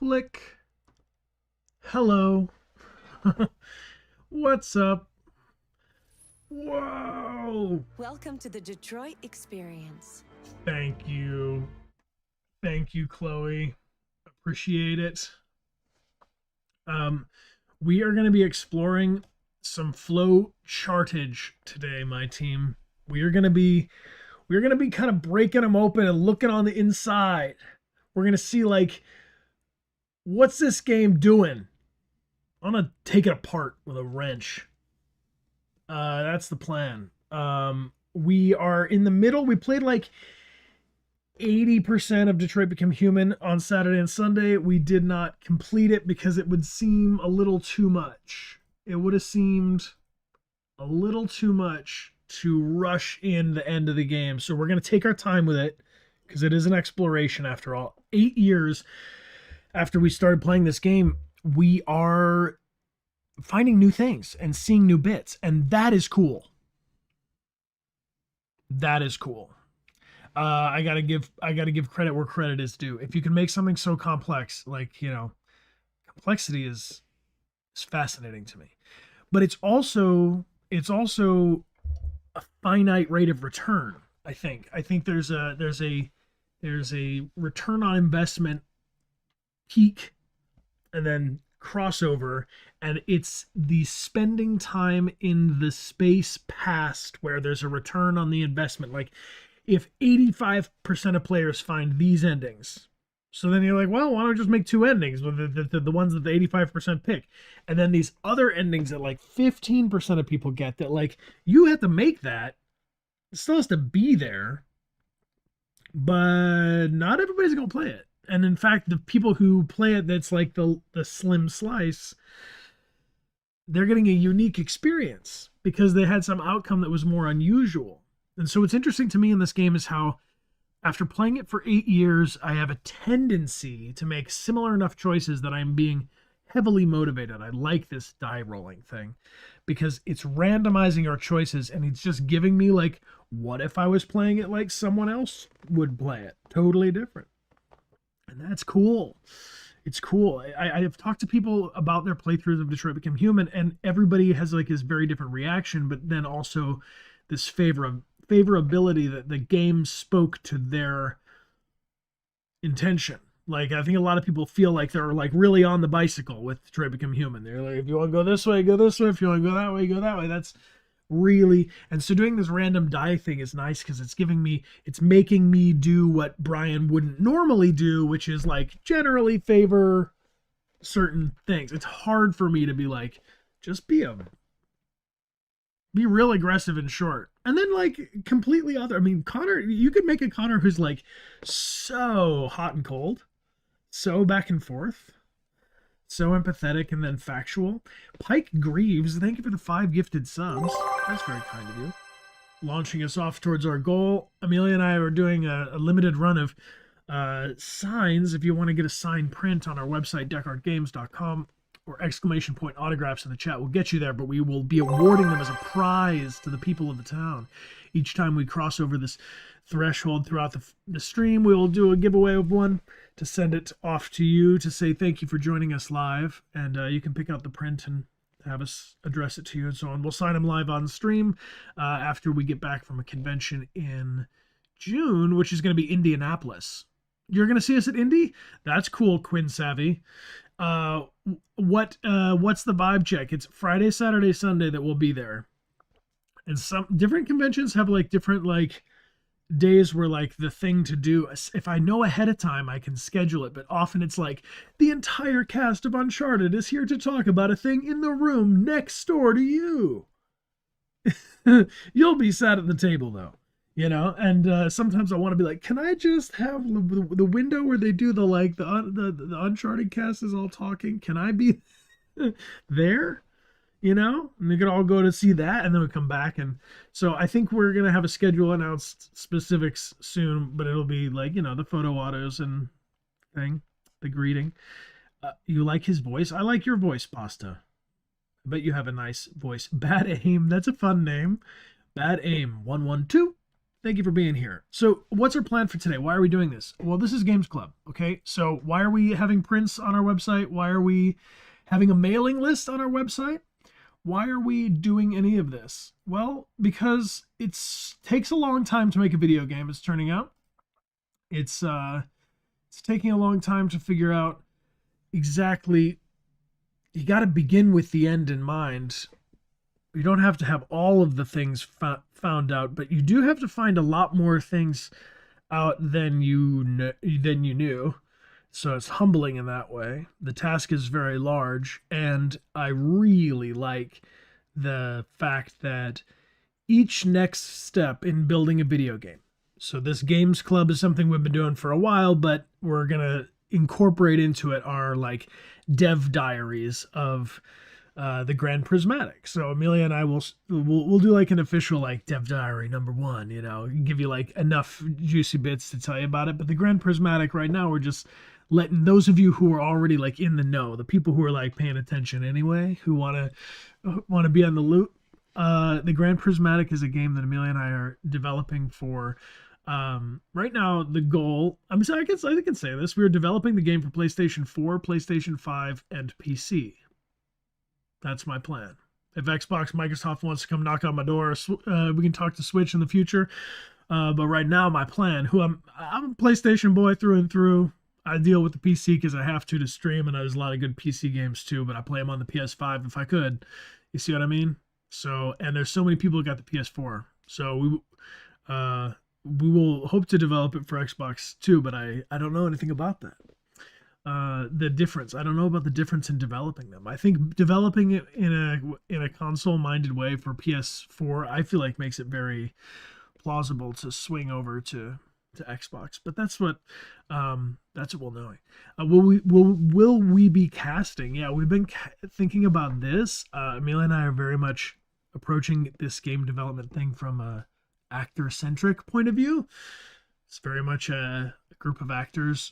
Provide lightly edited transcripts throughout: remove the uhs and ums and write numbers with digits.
Click. Hello. What's up? Whoa. Welcome to the Detroit experience. Thank you. Thank you, Chloe. Appreciate it. We are going to be exploring some flow chartage today, my team. We're going to be kind of breaking them open and looking on the inside. We're going to see, like, what's this game doing? I'm going to take it apart with a wrench. That's the plan. We are in the middle. We played like 80% of Detroit Become Human on Saturday and Sunday. We did not complete it because it would seem a little too much. It would have seemed a little too much to rush in the end of the game. So we're going to take our time with it because it is an exploration after all. 8 years after we started playing this game, we are finding new things and seeing new bits, and that is cool. That is cool. I gotta give credit where credit is due. If you can make something so complex, like, complexity is fascinating to me. But it's also a finite rate of return. I think there's a return on investment peak and then crossover, and it's the spending time in the space past where there's a return on the investment. Like, if 85% of players find these endings, so then you're like, well, why don't we just make 2 endings with the ones that the 85% pick? And then these other endings that like 15% of people get, that like you have to make that. It still has to be there, but not everybody's going to play it. And in fact, the people who play it, that's like the slim slice, they're getting a unique experience because they had some outcome that was more unusual. And so what's interesting to me in this game is how, after playing it for 8 years, I have a tendency to make similar enough choices that I'm being heavily motivated. I like this die rolling thing because it's randomizing our choices, and it's just giving me, like, what if I was playing it like someone else would play it? Totally different. And that's cool. It's cool. I have talked to people about their playthroughs of Detroit Become Human, and everybody has like this very different reaction, but then also this favorability that the game spoke to their intention. Like, I think a lot of people feel like they're like really on the bicycle with Detroit Become Human. They're like, if you want to go this way, go this way. If you want to go that way, go that way. That's really, and so doing this random die thing is nice because it's making me do what Brian wouldn't normally do, which is like generally favor certain things. It's hard for me to be like, just be real aggressive and short, and then like completely other. I mean, Connor, you could make a Connor who's like so hot and cold, so back and forth, so empathetic, and then factual. Pike Greaves, thank you for the 5 gifted subs. That's very kind of you. Launching us off towards our goal. Amelia and I are doing a limited run of signs. If you want to get a signed print on our website, dechartgames.com, or exclamation point autographs in the chat will get you there, but we will be awarding them as a prize to the people of the town. Each time we cross over this threshold throughout the stream, we will do a giveaway of one to send it off to you to say thank you for joining us live, and you can pick out the print and have us address it to you and so on. We'll sign them live on stream after we get back from a convention in June, which is going to be Indianapolis. You're going to see us at Indy? That's cool, Quinn Savvy. What's the vibe check? It's Friday, Saturday, Sunday that we'll be there. And some different conventions have like different like days where like the thing to do, if I know ahead of time, I can schedule it, but often it's like the entire cast of Uncharted is here to talk about a thing in the room next door to you. You'll be sat at the table though, and sometimes I want to be like, can I just have the window where they do the Uncharted cast is all talking? Can I be there? And we could all go to see that, and then we come back. And so I think we're going to have a schedule announced specifics soon, but it'll be like, the photo autos and thing, the greeting. You like his voice? I like your voice, Pasta. I bet you have a nice voice. Bad Aim, that's a fun name. Bad Aim, 112. Thank you for being here. So, what's our plan for today? Why are we doing this? Well, this is Games Club, okay? So, why are we having prints on our website? Why are we having a mailing list on our website? Why are we doing any of this? Well, because it takes a long time to make a video game, it's turning out. It's taking a long time to figure out exactly. You got to begin with the end in mind. You don't have to have all of the things found out, but you do have to find a lot more things out than you knew. So it's humbling in that way. The task is very large, and I really like the fact that each next step in building a video game. So this games club is something we've been doing for a while, but we're gonna incorporate into it our like dev diaries of the Grand Prismatic. So Amelia and I we'll do like an official like dev diary #1, you know, give you like enough juicy bits to tell you about it. But the Grand Prismatic right now, we're just letting those of you who are already like in the know, the people who are like paying attention anyway, who want to be on the loop. The Grand Prismatic is a game that Amelia and I are developing for. Right now, the goal, I'm sorry, I can say this. We're developing the game for PlayStation 4, PlayStation 5, and PC. That's my plan. If Xbox, Microsoft wants to come knock on my door, we can talk to Switch in the future. But right now, my plan, I'm a PlayStation boy through and through. I deal with the PC because I have to stream, and there's a lot of good PC games too, but I play them on the PS5 if I could. You see what I mean? So, and there's so many people who got the PS4. So we will hope to develop it for Xbox too, but I don't know anything about that. The difference. I don't know about the difference in developing them. I think developing it in a console-minded way for PS4, I feel like makes it very plausible to swing over to Xbox. But that's what we'll know. Will we be casting? Yeah, we've been thinking about this. Amelia and I are very much approaching this game development thing from a actor-centric point of view. It's very much a group of actors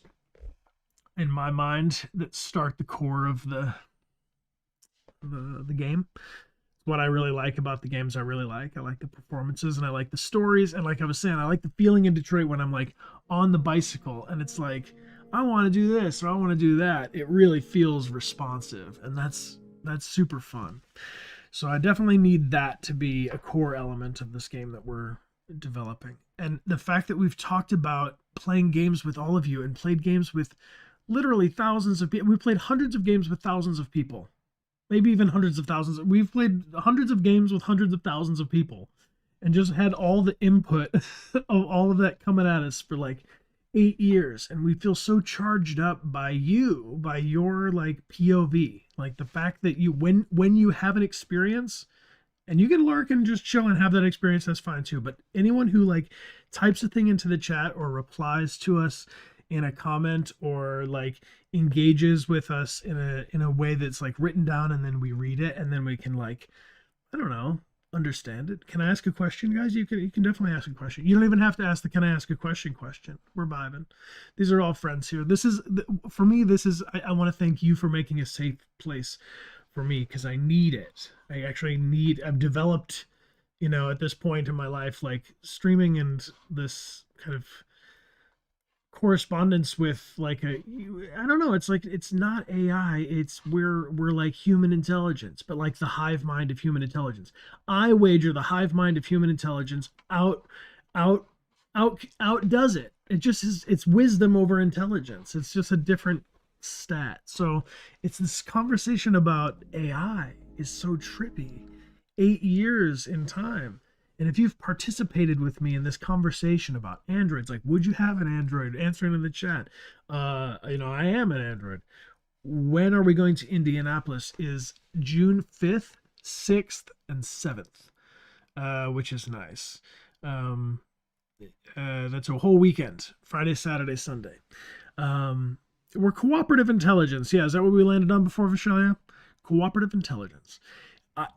in my mind that start the core of the game. What I really like about the games I like the performances, and I like the stories, and like I was saying, I like the feeling in Detroit when I'm like on the bicycle and it's like I want to do this or I want to do that. It really feels responsive, and that's super fun. So I definitely need that to be a core element of this game that we're developing. And the fact that we've talked about playing games with all of you and played games with literally thousands of people. We've played hundreds of games with thousands of people. Maybe even hundreds of thousands. We've played hundreds of games with hundreds of thousands of people and just had all the input of all of that coming at us for like 8 years. And we feel so charged up by your like POV. Like the fact that when you have an experience, and you can lurk and just chill and have that experience, that's fine too. But anyone who like types a thing into the chat or replies to us in a comment or like engages with us in a way that's like written down, and then we read it and then we can like, I don't know, understand it. Can I ask a question, guys? You can definitely ask a question. You don't even have to ask the can I ask a question. We're vibing. These are all friends here. This is for me. I want to thank you for making a safe place for me, because I need it. I've developed, at this point in my life, like streaming and this kind of correspondence with like I don't know, it's like, it's not AI, we're like human intelligence, but like the hive mind of human intelligence. I wager the hive mind of human intelligence outdoes it. It just is, it's wisdom over intelligence. It's just a different stat. So it's this conversation about AI is so trippy. 8 years in time. And if you've participated with me in this conversation about Androids, like, would you have an Android? Answering in the chat. I am an Android. When are we going to Indianapolis? Is June 5th, 6th, and 7th, which is nice. That's a whole weekend. Friday, Saturday, Sunday. We're cooperative intelligence. Yeah, is that what we landed on before, Vishalia? Cooperative intelligence.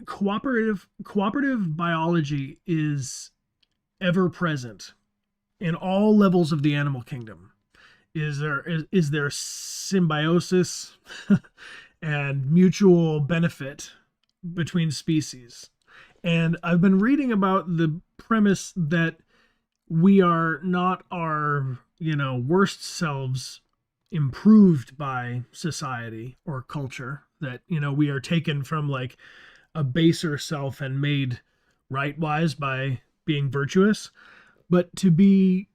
Cooperative biology is ever present in all levels of the animal kingdom. Is there symbiosis and mutual benefit between species? And I've been reading about the premise that we are not our, worst selves improved by society or culture, that, we are taken from like a baser self and made rightwise by being virtuous, but to be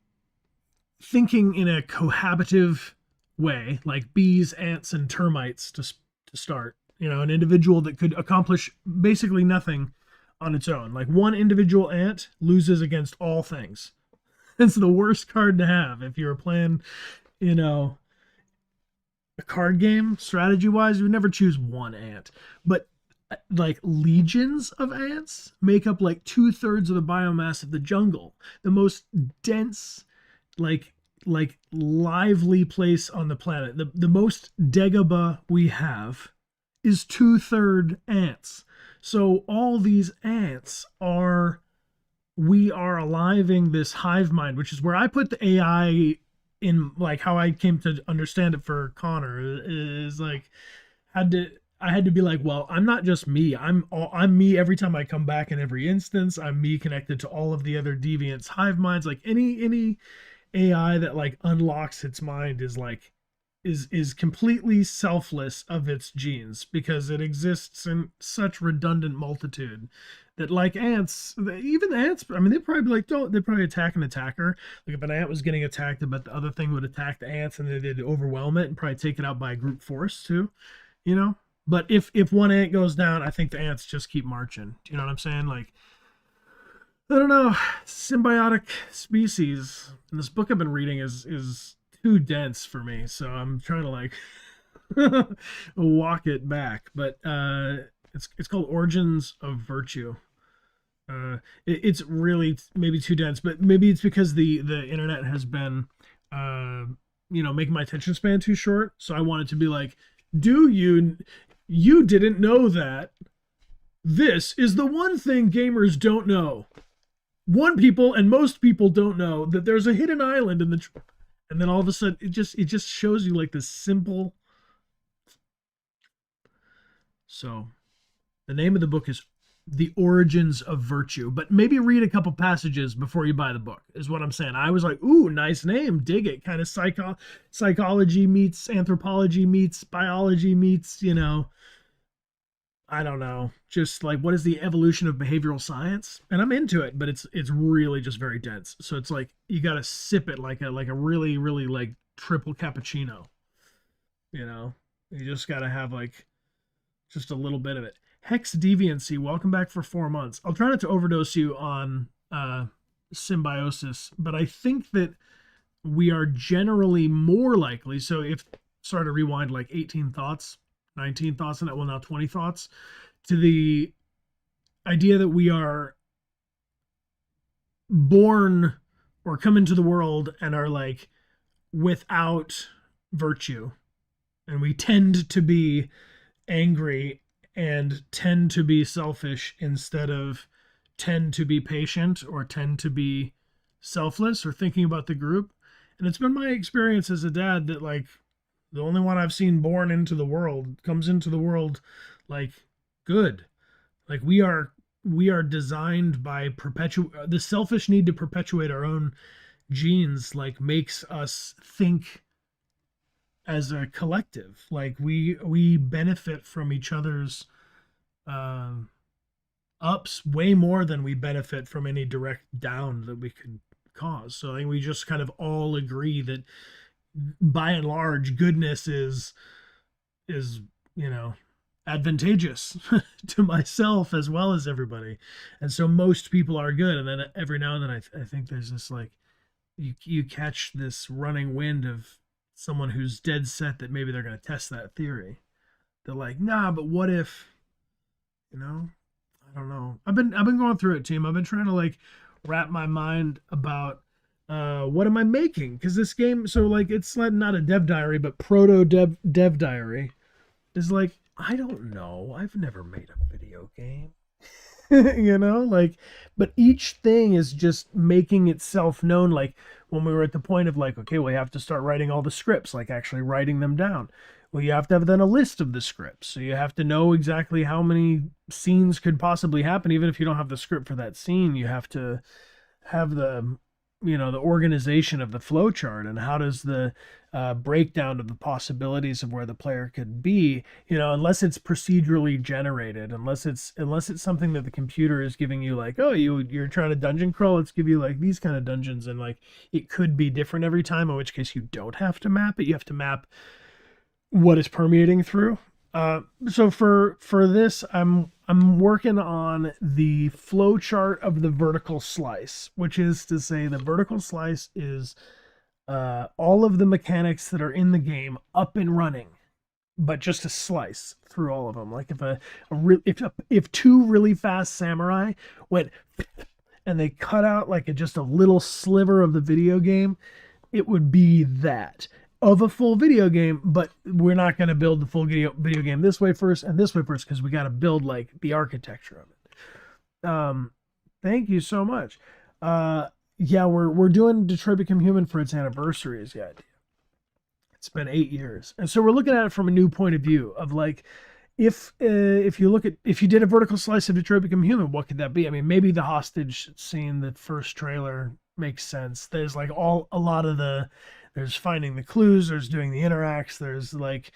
thinking in a cohabitive way, like bees, ants, and termites to start. An individual that could accomplish basically nothing on its own. Like one individual ant loses against all things. It's the worst card to have if you're playing, you know, a card game strategy wise. You would never choose one ant, but like legions of ants make up like 2/3 of the biomass of the jungle, the most dense, like lively place on the planet. The most Dagobah we have is 2/3 ants. So all these ants are we are aliving this hive mind, which is where I put the AI in, like how I came to understand it for Connor is like had to I had to be like, well, I'm not just me. I'm me every time I come back in every instance. I'm me connected to all of the other deviants hive minds. Like any AI that like unlocks its mind is like is completely selfless of its genes because it exists in such redundant multitude that like ants, even ants, I mean, they'd probably be like, don't, they'd probably attack an attacker. Like if an ant was getting attacked, but the other thing would attack the ants and they'd overwhelm it and probably take it out by a group force too, you know? But if one ant goes down, I think the ants just keep marching. Do you know what I'm saying? Like, I don't know, symbiotic species. And this book I've been reading is too dense for me, so I'm trying to like walk it back. But it's called Origins of Virtue. It's really maybe too dense, but maybe it's because the internet has been making my attention span too short. So I want it to be like, do you didn't know that this is the one thing gamers don't know. One people and most people don't know that there's a hidden island in the and then all of a sudden it just shows you like this simple. So the name of the book is The Origins of Virtue, but maybe read a couple passages before you buy the book is what I'm saying. I was like, ooh, nice name, dig it. Kind of psychology meets anthropology meets biology meets, I don't know, just like what is the evolution of behavioral science? And I'm into it, but it's really just very dense. So it's like you got to sip it like a really really like triple cappuccino. You know, you just got to have like just a little bit of it. Hex Deviancy, welcome back for 4 months. I'll try not to overdose you on symbiosis, but I think that we are generally more likely. So if sorry to rewind like 18 thoughts, 19 thoughts on that, well now 20 thoughts, to the idea that we are born or come into the world and are like without virtue, and we tend to be angry and tend to be selfish instead of tend to be patient or tend to be selfless or thinking about the group. And it's been my experience as a dad that like the only one I've seen born into the world comes into the world like good. Like we are designed by the selfish need to perpetuate our own genes like makes us think as a collective. Like we benefit from each other's um ups way more than we benefit from any direct down that we could cause. So I think we just kind of all agree that by and large goodness is advantageous to myself as well as everybody. And so most people are good, and then every now and then I think there's this like you catch this running wind of someone who's dead set that maybe they're going to test that theory. They're like, nah, but what if, I don't know. I've been going through it, team. I've been trying to like wrap my mind about what am I making? Because this game, so like it's not a dev diary, but proto dev diary is like, I don't know. I've never made a video game. Like, but each thing is just making itself known. Like when we were at the point of like, okay, we have to start writing all the scripts, like actually writing them down. Well, you have to have then a list of the scripts. So you have to know exactly how many scenes could possibly happen. Even if you don't have the script for that scene, you have to have the organization of the flowchart, and how does the breakdown of the possibilities of where the player could be, unless it's procedurally generated, unless it's something that the computer is giving you, like, oh, you're trying to dungeon crawl, let's give you like these kind of dungeons, and like it could be different every time, in which case you don't have to map it, you have to map what is permeating through. So for this, I'm working on the flow chart of the vertical slice, which is to say the vertical slice is all of the mechanics that are in the game up and running, but just a slice through all of them. Like if two really fast samurai went and they cut out like just a little sliver of the video game, it would be that of a full video game, but we're not going to build the full video game this way first and this way first, because we got to build like the architecture of it. Thank you so much. Yeah, we're doing Detroit Become Human for its anniversary is the idea. It's been 8 years, and so we're looking at it from a new point of view of like, if you did a vertical slice of Detroit Become Human, what could that be? I mean, maybe the hostage scene, the first trailer, makes sense. There's like there's finding the clues, there's doing the interacts, there's like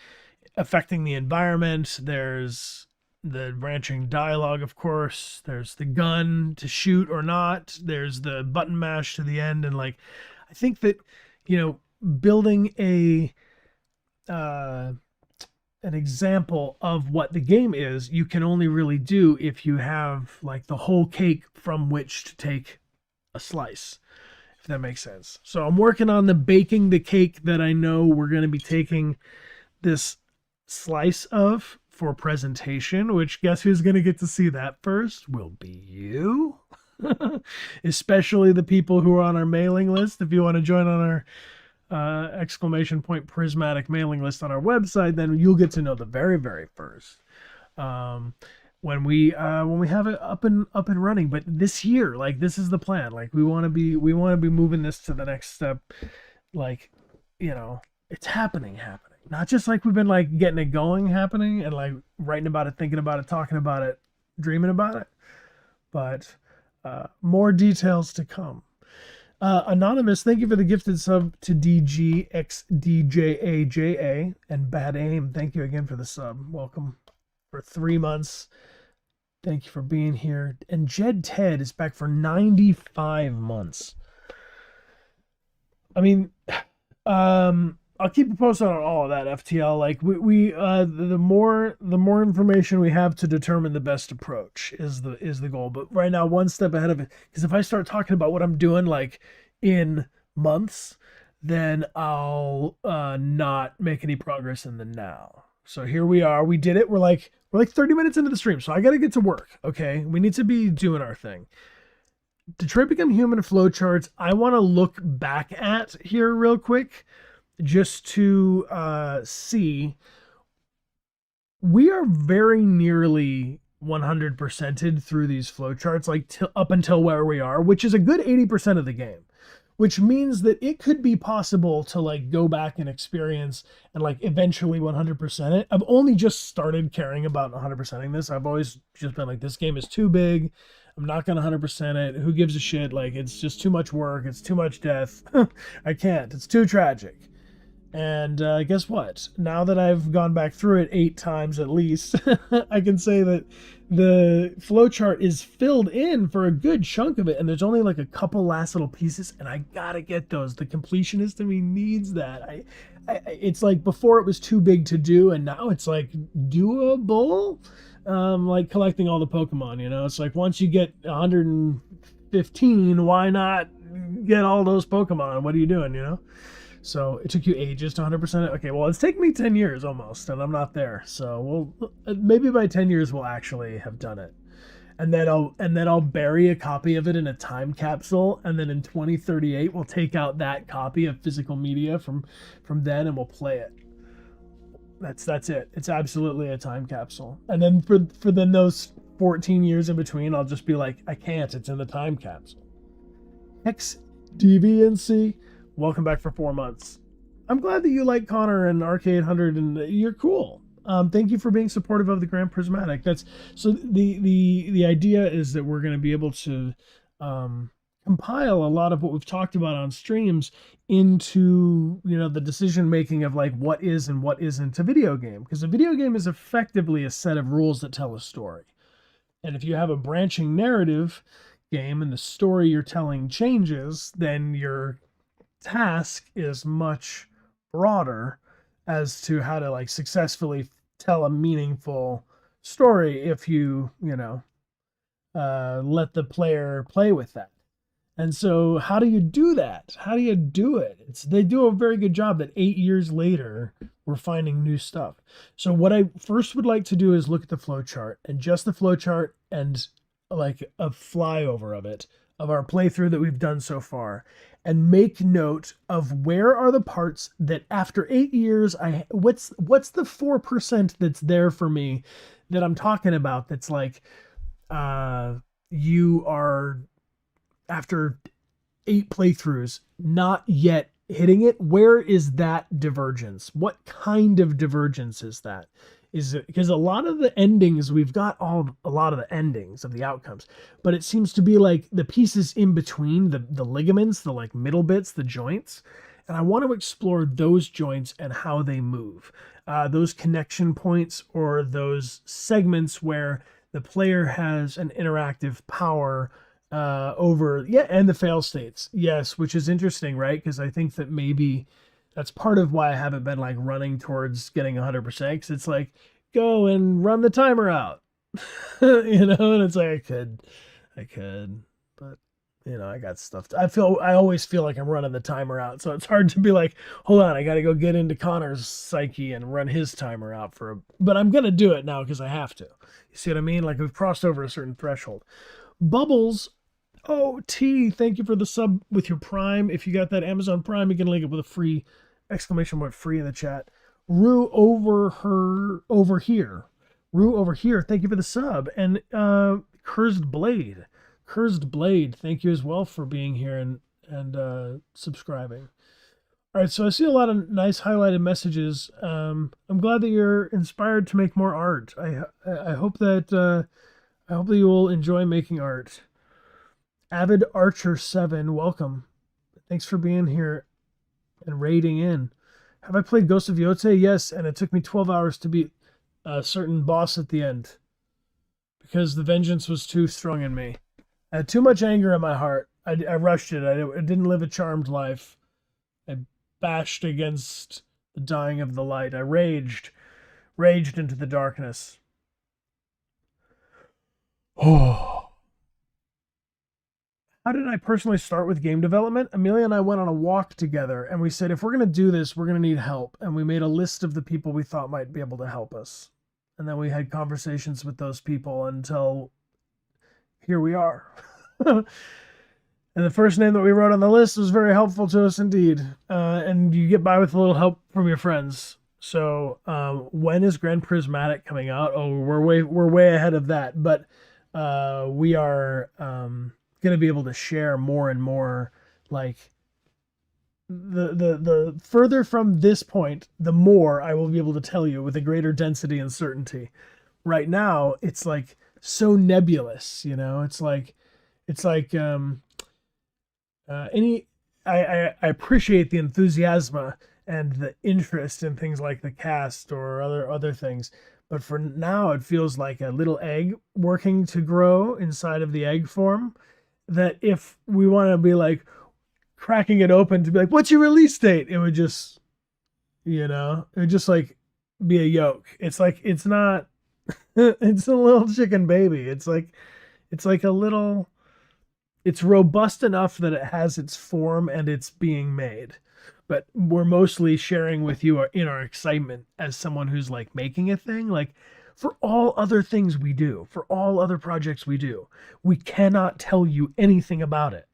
affecting the environment, there's the branching dialogue, of course, there's the gun to shoot or not, there's the button mash to the end, and like I think that building an example of what the game is, you can only really do if you have like the whole cake from which to take a slice, if that makes sense. So I'm working on the baking the cake that I know we're going to be taking this slice of for presentation, which guess who's going to get to see that first? Will be you. Especially the people who are on our mailing list. If you want to join on our !prismatic mailing list on our website, then you'll get to know the very, very first. When we have it up and running. But this year, like, this is the plan. Like, we want to be moving this to the next step. Like, it's happening. Not just like we've been like getting it going, happening, and like writing about it, thinking about it, talking about it, dreaming about it, but more details to come. Anonymous, thank you for the gifted sub to DGXDJAJA, and Bad Aim, thank you again for the sub. Welcome for 3 months. Thank you for being here. And Jed Ted is back for 95 months. I mean, I'll keep you posted on all of that, FTL. Like the more information we have to determine the best approach is the goal. But right now, one step ahead of it. Because if I start talking about what I'm doing like in months, then I'll not make any progress in the now. So here we are. We did it. We're like 30 minutes into the stream, so I got to get to work. Okay, we need to be doing our thing. Detroit Become Human flowcharts. I want to look back at here real quick, just to see. We are very nearly 100%ed through these flowcharts, like up until where we are, which is a good 80% of the game. Which means that it could be possible to like go back and experience and like eventually 100% it. I've only just started caring about 100%ing this. I've always just been like, this game is too big. I'm not going to 100% it. Who gives a shit? Like, it's just too much work. It's too much death. I can't. It's too tragic. And guess what? Now that I've gone back through it 8 times at least, I can say that the flowchart is filled in for a good chunk of it, and there's only like a couple last little pieces, and I gotta get those. The completionist in me needs that. It's like before it was too big to do, and now it's like doable. Like collecting all the Pokemon, It's like once you get 115, why not get all those Pokemon? What are you doing, So it took you ages to 100% it? Okay, well, it's taken me 10 years almost, and I'm not there. So maybe by 10 years we'll actually have done it. And then I'll bury a copy of it in a time capsule, and then in 2038 we'll take out that copy of physical media from then, and we'll play it. That's it. It's absolutely a time capsule. And then for then those 14 years in between, I'll just be like, I can't. It's in the time capsule. XDVNC. Welcome back for 4 months. I'm glad that you like Connor and Arcade100, and you're cool. Thank you for being supportive of the Grand Prismatic. That's so the idea is that we're going to be able to compile a lot of what we've talked about on streams into, the decision making of like what is and what isn't a video game, because a video game is effectively a set of rules that tell a story. And if you have a branching narrative game and the story you're telling changes, then your task is much broader as to how to like successfully tell a meaningful story if let the player play with that. And so, how do you do that? How do you do it? They do a very good job that 8 years later, we're finding new stuff. So, what I first would like to do is look at the flowchart, and just the flowchart and like a flyover of it, of our playthrough that we've done so far, and make note of where are the parts that after 8 years, what's the 4% that's there for me that I'm talking about that's like, you are after 8 playthroughs not yet hitting it. Where is that divergence? What kind of divergence is that? Is it because a lot of the endings, we've got a lot of the endings of the outcomes, but it seems to be like the pieces in between, the ligaments, the like middle bits, the joints, and I want to explore those joints and how they move, those connection points or those segments where the player has an interactive power over, and the fail states, yes, which is interesting, right? Because I think that maybe that's part of why I haven't been like running towards getting 100%, because it's like, go and run the timer out. And it's like I could, but I got stuff I always feel like I'm running the timer out, so it's hard to be like, hold on, I gotta go get into Connor's psyche and run his timer out but I'm gonna do it now because I have to. You see what I mean? Like, we've crossed over a certain threshold. Bubbles, oh, T, thank you for the sub with your Prime. If you got that Amazon Prime, you can link it with a free exclamation point free in the chat. Rue over here. Rue over here, thank you for the sub. And Cursed Blade, thank you as well for being here and subscribing. All right, so I see a lot of nice highlighted messages. I'm glad that you're inspired to make more art. I hope that you will enjoy making art. Avid Archer 7, welcome. Thanks for being here and raiding in. Have I played Ghost of Yotze? Yes, and it took me 12 hours to beat a certain boss at the end because the vengeance was too strong in me. I had too much anger in my heart. I rushed it. I didn't live a charmed life. I bashed against the dying of the light. I raged into the darkness. Oh. How did I personally start with game development? Amelia and I went on a walk together, and we said, if we're going to do this, we're going to need help. And we made a list of the people we thought might be able to help us. And then we had conversations with those people until here we are. And the first name that we wrote on the list was very helpful to us indeed. And you get by with a little help from your friends. So when is Grand Prismatic coming out? Oh, we're way ahead of that. But we are going to be able to share more and more, like the further from this point, the more I will be able to tell you with a greater density and certainty. Right now, it's like so nebulous, it's like I appreciate the enthusiasm and the interest in things like the cast or other things, but for now it feels like a little egg working to grow inside of the egg form, that if we want to be like cracking it open to be like, what's your release date? It would just, like be a yolk. It's like, it's not, it's a little chicken baby. It's like a little, it's robust enough that it has its form and it's being made. But we're mostly sharing with you in our excitement as someone who's like making a thing. Like, for all other things we do, for all other projects we do, we cannot tell you anything about it.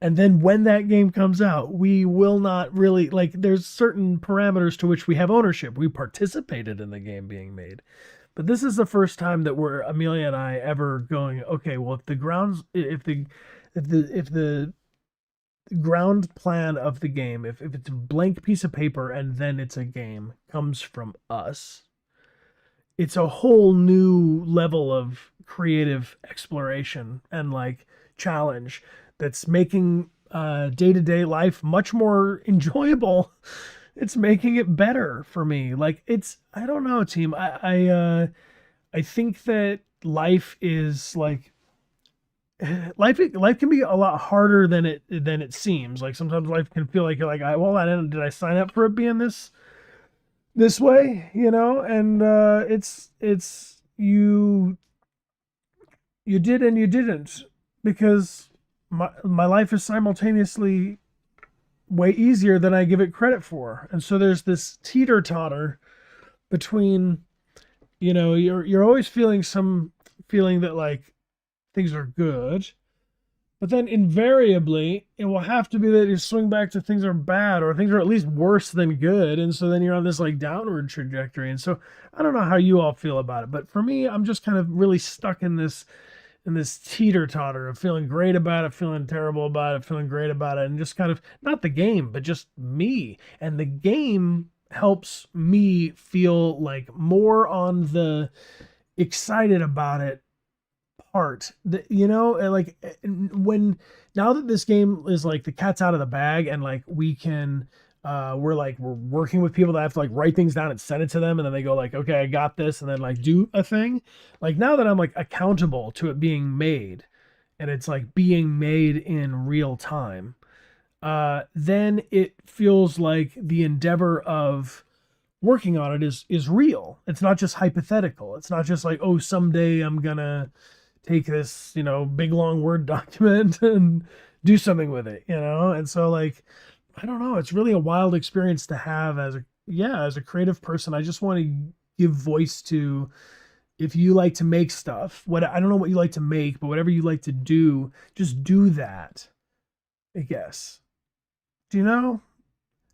And then when that game comes out, we will not really, like, there's certain parameters to which we have ownership. We participated in the game being made. But this is the first time that Amelia and I ever going, okay, well, if the ground plan of the game, if it's a blank piece of paper and then it's a game, comes from us, it's a whole new level of creative exploration and like challenge that's making day-to-day life much more enjoyable. It's making it better for me. Like it's I don't know, team. I think that life is like life can be a lot harder than it seems. Like sometimes life can feel like you're like, well, I didn't did I sign up for it being this way, And it's you did and you didn't, because my life is simultaneously way easier than I give it credit for. And so there's this teeter totter between, you're always feeling some feeling that like things are good, but then invariably it will have to be that you swing back to things are bad or things are at least worse than good. And so then you're on this like downward trajectory. And so I don't know how you all feel about it, but for me, I'm just kind of really stuck in this teeter totter of feeling great about it, feeling terrible about it, feeling great about it, and just kind of not the game, but just me. And the game helps me feel like more on the excited about it part. Like when now that this game is like the cat's out of the bag and like we can we're working with people that have to like write things down and send it to them and then they go like, okay, I got this, and then like do a thing. Like now that I'm like accountable to it being made and it's like being made in real time, then it feels like the endeavor of working on it is real. It's not just hypothetical. It's not just like, oh, someday I'm gonna take this, big long Word document and do something with it, And so like, I don't know, it's really a wild experience to have as a creative person. I just want to give voice to, if you like to make stuff, I don't know what you like to make, but whatever you like to do, just do that, I guess. Do you know?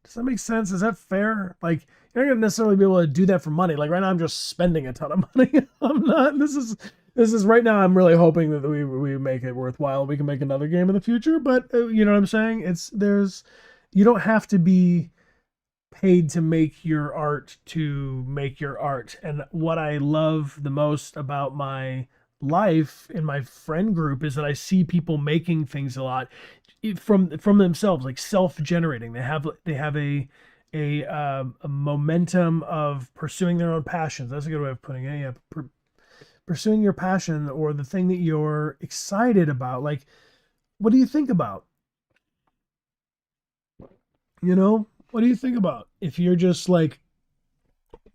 Does that make sense? Is that fair? Like, you're not gonna necessarily be able to do that for money. Like right now, I'm just spending a ton of money. I'm not. This is right now. I'm really hoping that we make it worthwhile. We can make another game in the future. But you know what I'm saying? You don't have to be paid to make your art to make your art. And what I love the most about my life in my friend group is that I see people making things a lot from themselves, like self-generating. They have a momentum of pursuing their own passions. That's a good way of putting it. Yeah, pursuing your passion or the thing that you're excited about. Like, what do you think about? What do you think about if you're just like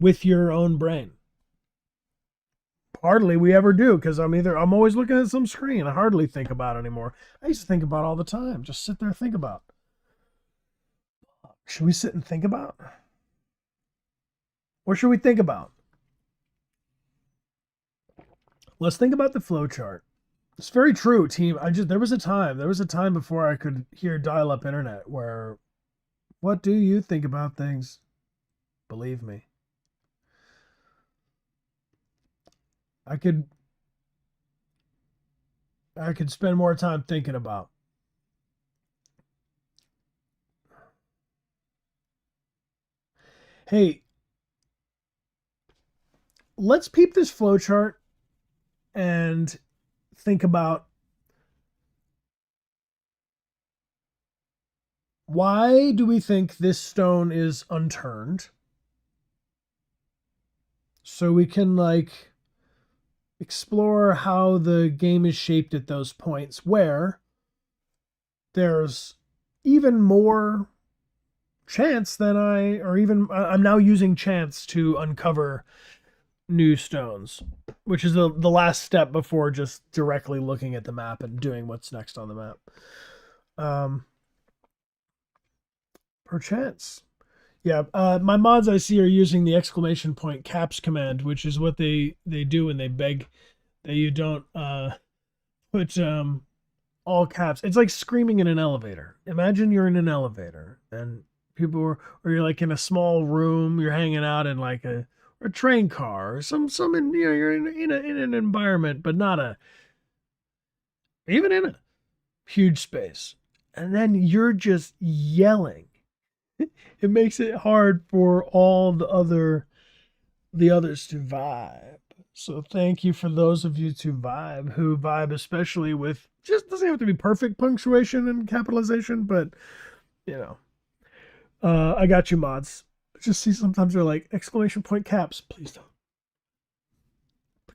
with your own brain? Hardly we ever do, because I'm always looking at some screen. I hardly think about it anymore. I used to think about all the time. Just sit there and think about. Should we sit and think about? What should we think about? Let's think about the flowchart. It's very true, team. There was a time before I could hear dial-up internet where, what do you think about things? Believe me. I could spend more time thinking about. Hey, let's peep this flowchart and think about, why do we think this stone is unturned? So we can like explore how the game is shaped at those points where there's even more chance I'm now using chance to uncover new stones, which is the last step before just directly looking at the map and doing what's next on the map. Perchance. Yeah, my mods I see are using the exclamation point caps command, which is what they do when they beg that you don't put all caps. It's like screaming in an elevator. Imagine you're in an elevator and or you're like in a small room, you're hanging out in like a train car or some you're in an environment, but not even in a huge space, and then you're just yelling. It makes it hard for all the others to vibe. So thank you for those of you who vibe especially with, just doesn't have to be perfect punctuation and capitalization, but you know. I got you, mods. Just see sometimes they're like exclamation point caps. Please don't.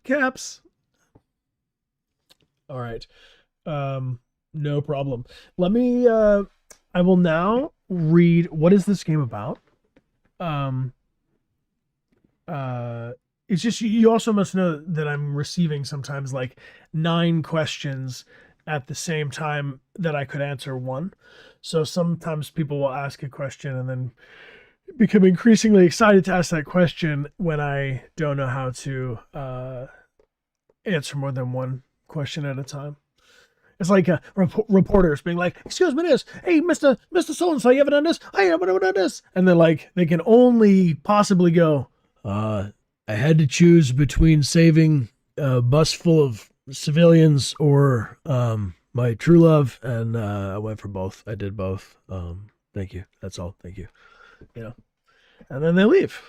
Caps. All right. No problem. Let me I will now read what is this game about. Um uh it's just, you also must know that I'm receiving sometimes like 9 questions at the same time that I could answer one. So sometimes people will ask a question and then become increasingly excited to ask that question when I don't know how to answer more than one question at a time. It's like reporters being like, "Excuse me, this, hey, Mister So and So, you ever done this? I haven't done this," and they're like, they can only possibly go, "I had to choose between saving a bus full of civilians or my true love, and I went for both. I did both. Thank you. That's all. Thank you. You know." And then they leave.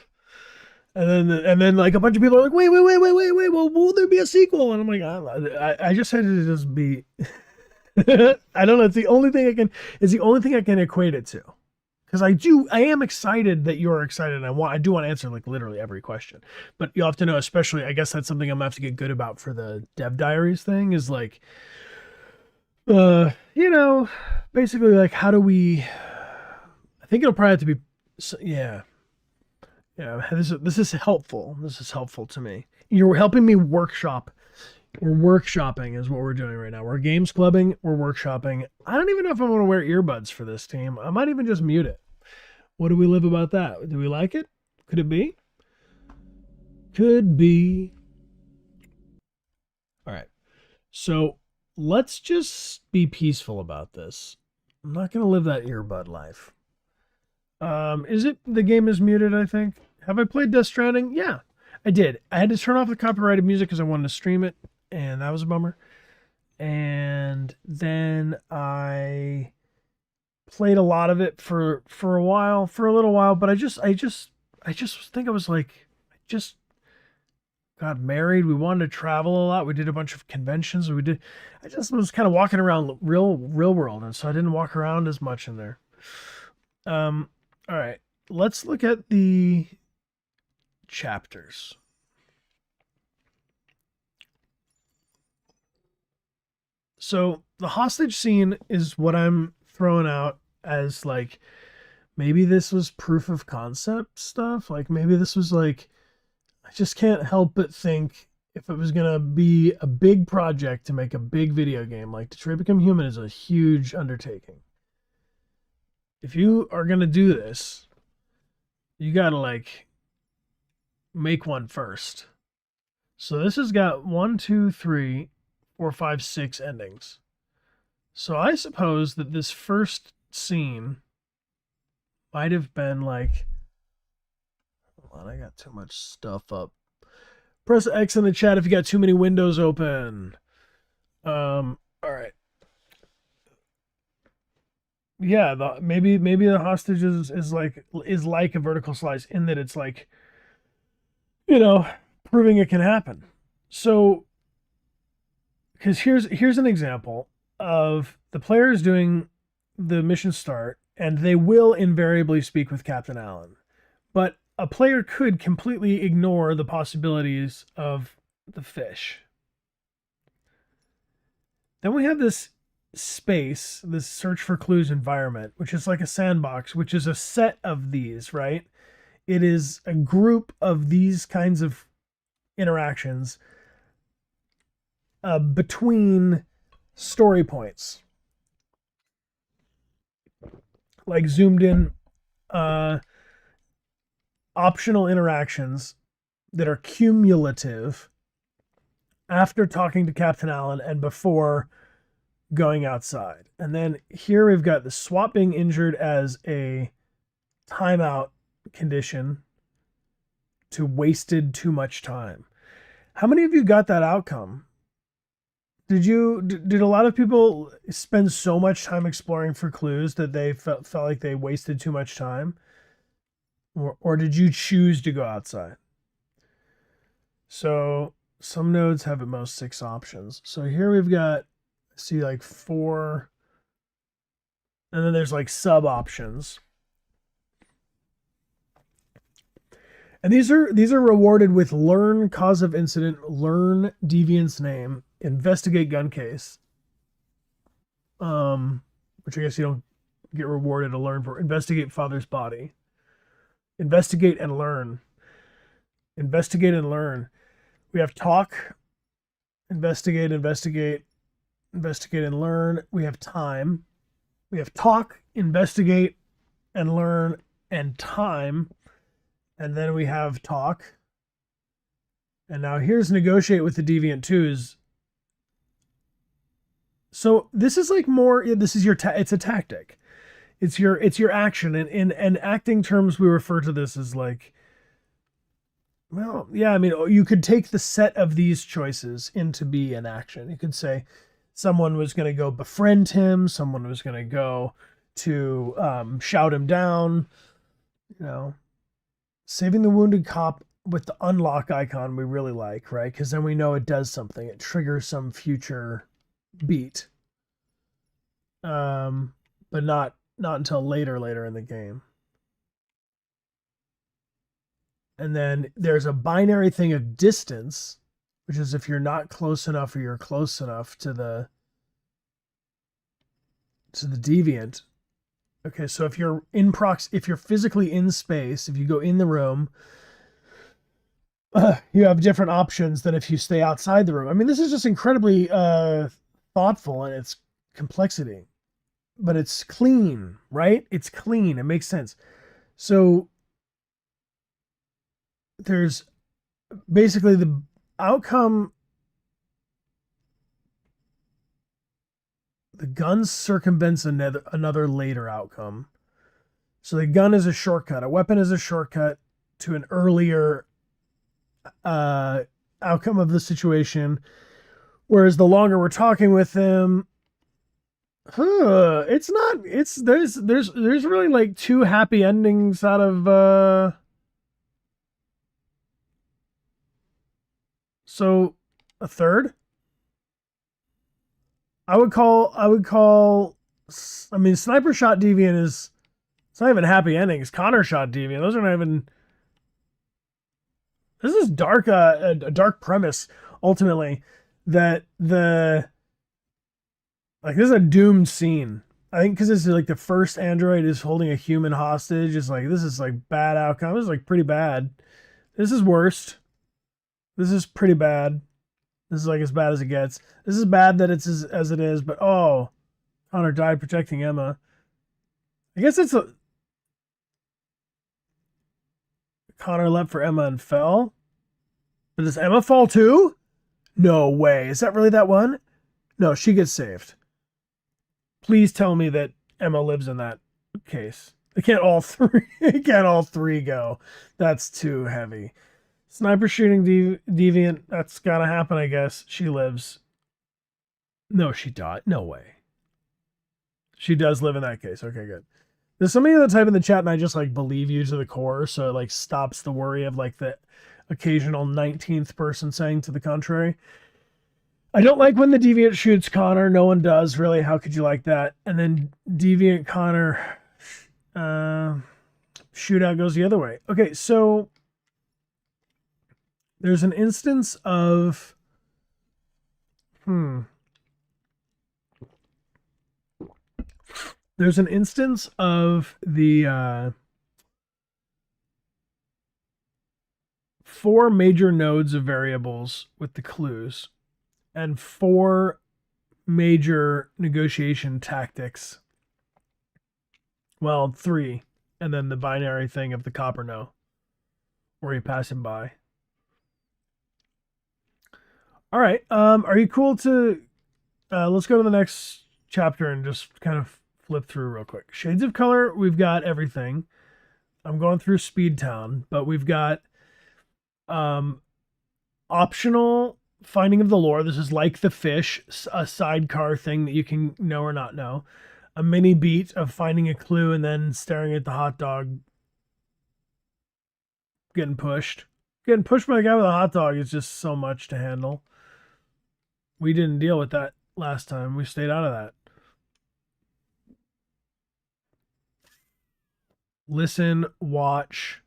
And then like a bunch of people are like, wait. Well, will there be a sequel? And I'm like, I just had to just be. I don't know. It's the only thing I can. It's the only thing I can equate it to. Because I am excited that you're excited. And I do want to answer like literally every question. But you have to know, especially, I guess that's something I'm gonna have to get good about for the Dev Diaries thing. Is like, you know, basically like, how do we? I think it'll probably have to be, yeah. Yeah, this is helpful. This is helpful to me. You're helping me workshop. We're workshopping is what we're doing right now. We're games clubbing. We're workshopping. I don't even know if I want to wear earbuds for this team. I might even just mute it. What do we live about that? Do we like it? Could it be? Could be. All right. So let's just be peaceful about this. I'm not going to live that earbud life. Is it the game is muted, I think? Have I played Death Stranding? Yeah, I did. I had to turn off the copyrighted music because I wanted to stream it, and that was a bummer. And then I played a lot of it for a little while, but I just think I was like, I just got married. We wanted to travel a lot. We did a bunch of conventions. I just was kind of walking around real world, and so I didn't walk around as much in there. All right, let's look at the chapters. So the hostage scene is what I'm throwing out as like, maybe this was proof of concept stuff. Like maybe this was like, I just can't help but think if it was going to be a big project to make a big video game, like Detroit Become Human is a huge undertaking. If you are going to do this, you got to like make one first. So this has got 1, 2, 3, 4, 5, 6 endings. So I suppose that this first scene might have been like, hold on, I got too much stuff up. Press X in the chat if you got too many windows open. All right. Yeah, maybe the hostage is like a vertical slice in that it's like, you know, proving it can happen. So, because here's an example of the players doing the mission start, and they will invariably speak with Captain Allen, but a player could completely ignore the possibilities of the fish. Then we have this space, this search for clues environment, which is like a sandbox, which is a set of these, right? It is a group of these kinds of interactions between story points, like zoomed in optional interactions that are cumulative after talking to Captain Allen and before going outside. And then here we've got the swap being injured as a timeout condition to wasted too much time. How many of you got that outcome? Did a lot of people spend so much time exploring for clues that they felt like they wasted too much time? Or did you choose to go outside? So some nodes have at most 6 options. So here we've got, see, like 4, and then there's like sub options. And these are rewarded with learn cause of incident, learn deviant's name, investigate gun case. Which I guess you don't get rewarded to learn for. Investigate father's body. Investigate and learn. Investigate and learn. We have talk, investigate, investigate, investigate and learn. We have time. We have talk, investigate and learn, and time. And then we have talk. And now here's negotiate with the deviant twos. So this is like more, this is your, it's a tactic. It's your action. And in acting terms, we refer to this as like, well, yeah, I mean, you could take the set of these choices into be an action. You could say someone was going to go befriend him. Someone was going to go to shout him down, you know. Saving the wounded cop with the unlock icon we really like, right? Because then we know it does something. It triggers some future beat. But not until later in the game. And then there's a binary thing of distance, which is if you're not close enough or you're close enough to the deviant. Okay, so if you're if you're physically in space, if you go in the room, you have different options than if you stay outside the room. I mean, this is just incredibly thoughtful in its complexity, but it's clean, right? It's clean. It makes sense. So there's basically the outcome. The gun circumvents another later outcome. So the gun is a shortcut. A weapon is a shortcut to an earlier outcome of the situation. Whereas the longer we're talking with them, it's not. It's there's really like 2 happy endings out of. So a third. I would call, I mean, Sniper Shot Deviant is, it's not even happy endings. Connor Shot Deviant, those are not even, this is dark, a dark premise, ultimately, that this is a doomed scene. I think because this is like the first android is holding a human hostage. It's like, this is like bad outcome. This is like pretty bad. This is worst. This is pretty bad. This is like as bad as it gets. This is bad that it's as it is, but oh, Connor died protecting Emma. I guess it's a Connor leapt for Emma and fell. But does Emma fall too? No way. Is that really that one? No, she gets saved. Please tell me that Emma lives in that case. It can't all three. It can't all 3 go. That's too heavy. Sniper shooting deviant. That's gotta happen, I guess. She lives. No, she died. No way. She does live in that case. Okay, good. There's somebody that type in the chat and I just like believe you to the core, so it like stops the worry of like the occasional 19th person saying to the contrary. I don't like when the deviant shoots Connor. No one does, really. How could you like that? And then deviant Connor shootout goes the other way. Okay, so there's an instance of there's an instance of the 4 major nodes of variables with the clues and 4 major negotiation tactics. Well, 3, and then the binary thing of the copper no, where you pass him by. All right. Are you cool to let's go to the next chapter and just kind of flip through real quick. Shades of color, we've got everything. I'm going through Speed Town, but we've got optional finding of the lore. This is like the fish, a sidecar thing that you can know or not know. A mini beat of finding a clue and then staring at the hot dog getting pushed. Getting pushed by a guy with a hot dog is just so much to handle. We didn't deal with that last time. We stayed out of that. Listen, watch.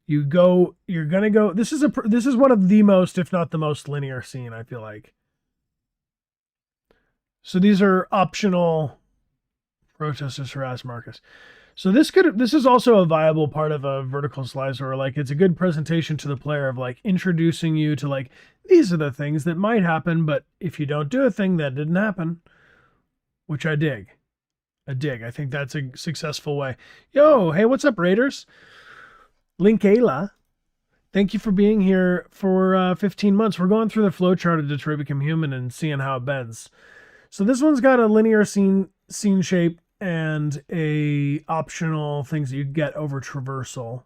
You're gonna go. This is one of the most, if not the most linear scene, I feel like. So these are optional. Protesters harass Marcus. So this is also a viable part of a vertical slicer, or like it's a good presentation to the player of like introducing you to like these are the things that might happen, but if you don't do a thing, that didn't happen, which I dig. I think that's a successful way. Yo, hey, what's up, Raiders? Linkayla, thank you for being here for 15 months. We're going through the flowchart of Detroit Become Human and seeing how it bends. So this one's got a linear scene shape and a optional things that you get over traversal.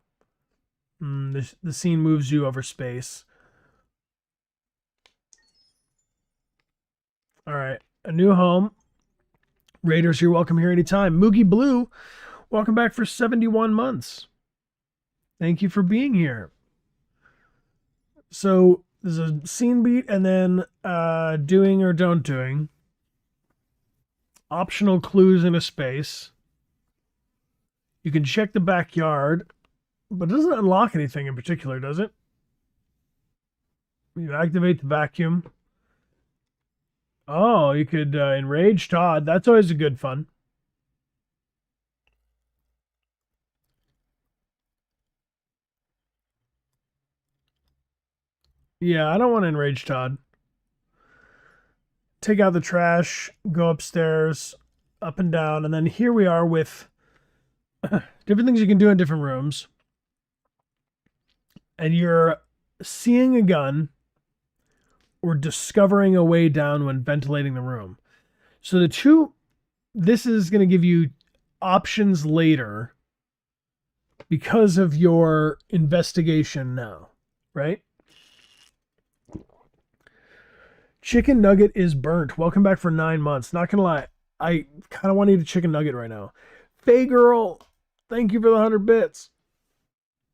The scene moves you over space. All right, a new home. Raiders, you're welcome here anytime. Moogie Blue, welcome back for 71 months. Thank you for being here. So there's a scene beat and then doing or don't doing. Optional clues in a space. You can check the backyard, but it doesn't unlock anything in particular, does it? You activate the vacuum. Oh, you could enrage Todd. That's always a good fun. Yeah, I don't want to enrage Todd. Take out the trash, go upstairs, up and down, and then here we are with different things you can do in different rooms. And you're seeing a gun or discovering a way down when ventilating the room. So this is going to give you options later because of your investigation now, right? Chicken nugget is burnt. Welcome back for 9 months. Not gonna lie, I kind of want to eat a chicken nugget right now. Faye girl, thank you for the 100 bits.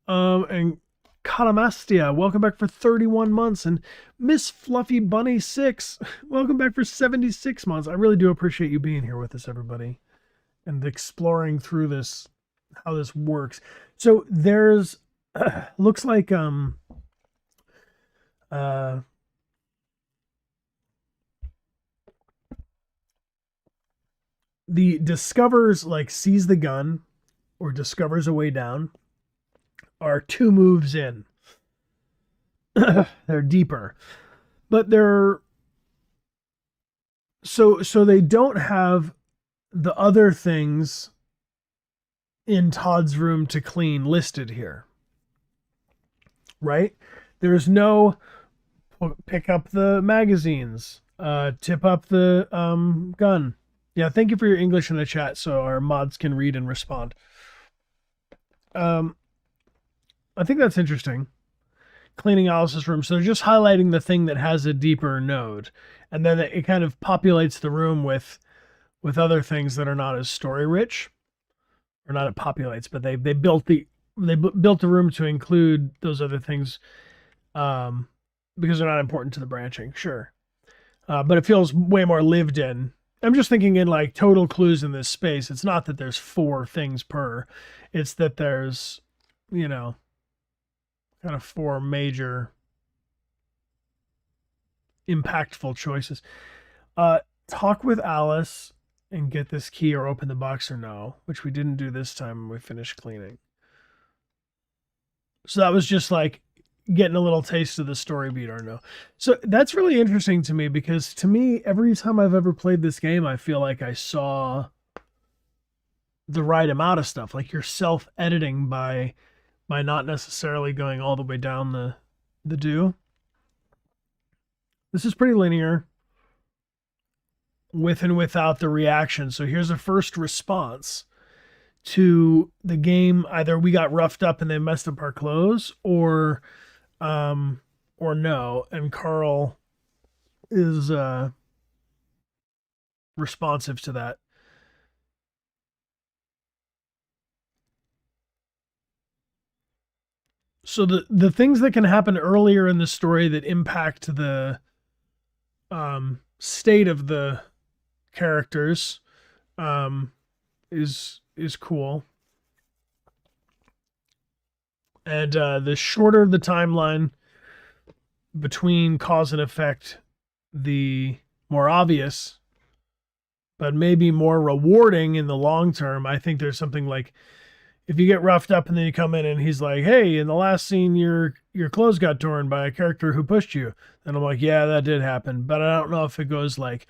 And Kalamastia, welcome back for 31 months. And Miss Fluffy Bunny 6, welcome back for 76 months. I really do appreciate you being here with us, everybody, and exploring through this, how this works. So there's looks like the discovers, like, sees the gun or discovers a way down, are 2 moves in. They're deeper, but they're so they don't have the other things in Todd's room to clean listed here, right? There's no pick up the magazines, tip up the gun. Yeah, thank you for your English in the chat so our mods can read and respond. I think that's interesting. Cleaning Alice's room. So they're just highlighting the thing that has a deeper node. And then it kind of populates the room with other things that are not as story rich. Or not it populates, but they built the room to include those other things because they're not important to the branching, sure. But it feels way more lived in. I'm just thinking in like total clues in this space. It's not that there's 4 things per. It's that there's, you know, kind of 4 major impactful choices. Talk with Alice and get this key or open the box or no, which we didn't do this time when we finished cleaning. So that was just like getting a little taste of the story beat or no. So that's really interesting to me because to me, every time I've ever played this game, I feel like I saw the right amount of stuff. Like you're self-editing by not necessarily going all the way down the do. This is pretty linear with and without the reaction. So here's a first response to the game. Either we got roughed up and they messed up our clothes or no. And Carl is responsive to that. So the things that can happen earlier in the story that impact the state of the characters um, is cool. And the shorter the timeline between cause and effect, the more obvious, but maybe more rewarding in the long term. I think there's something like if you get roughed up and then you come in and he's like, "Hey, in the last scene, your clothes got torn by a character who pushed you," and I'm like, "Yeah, that did happen," but I don't know if it goes like,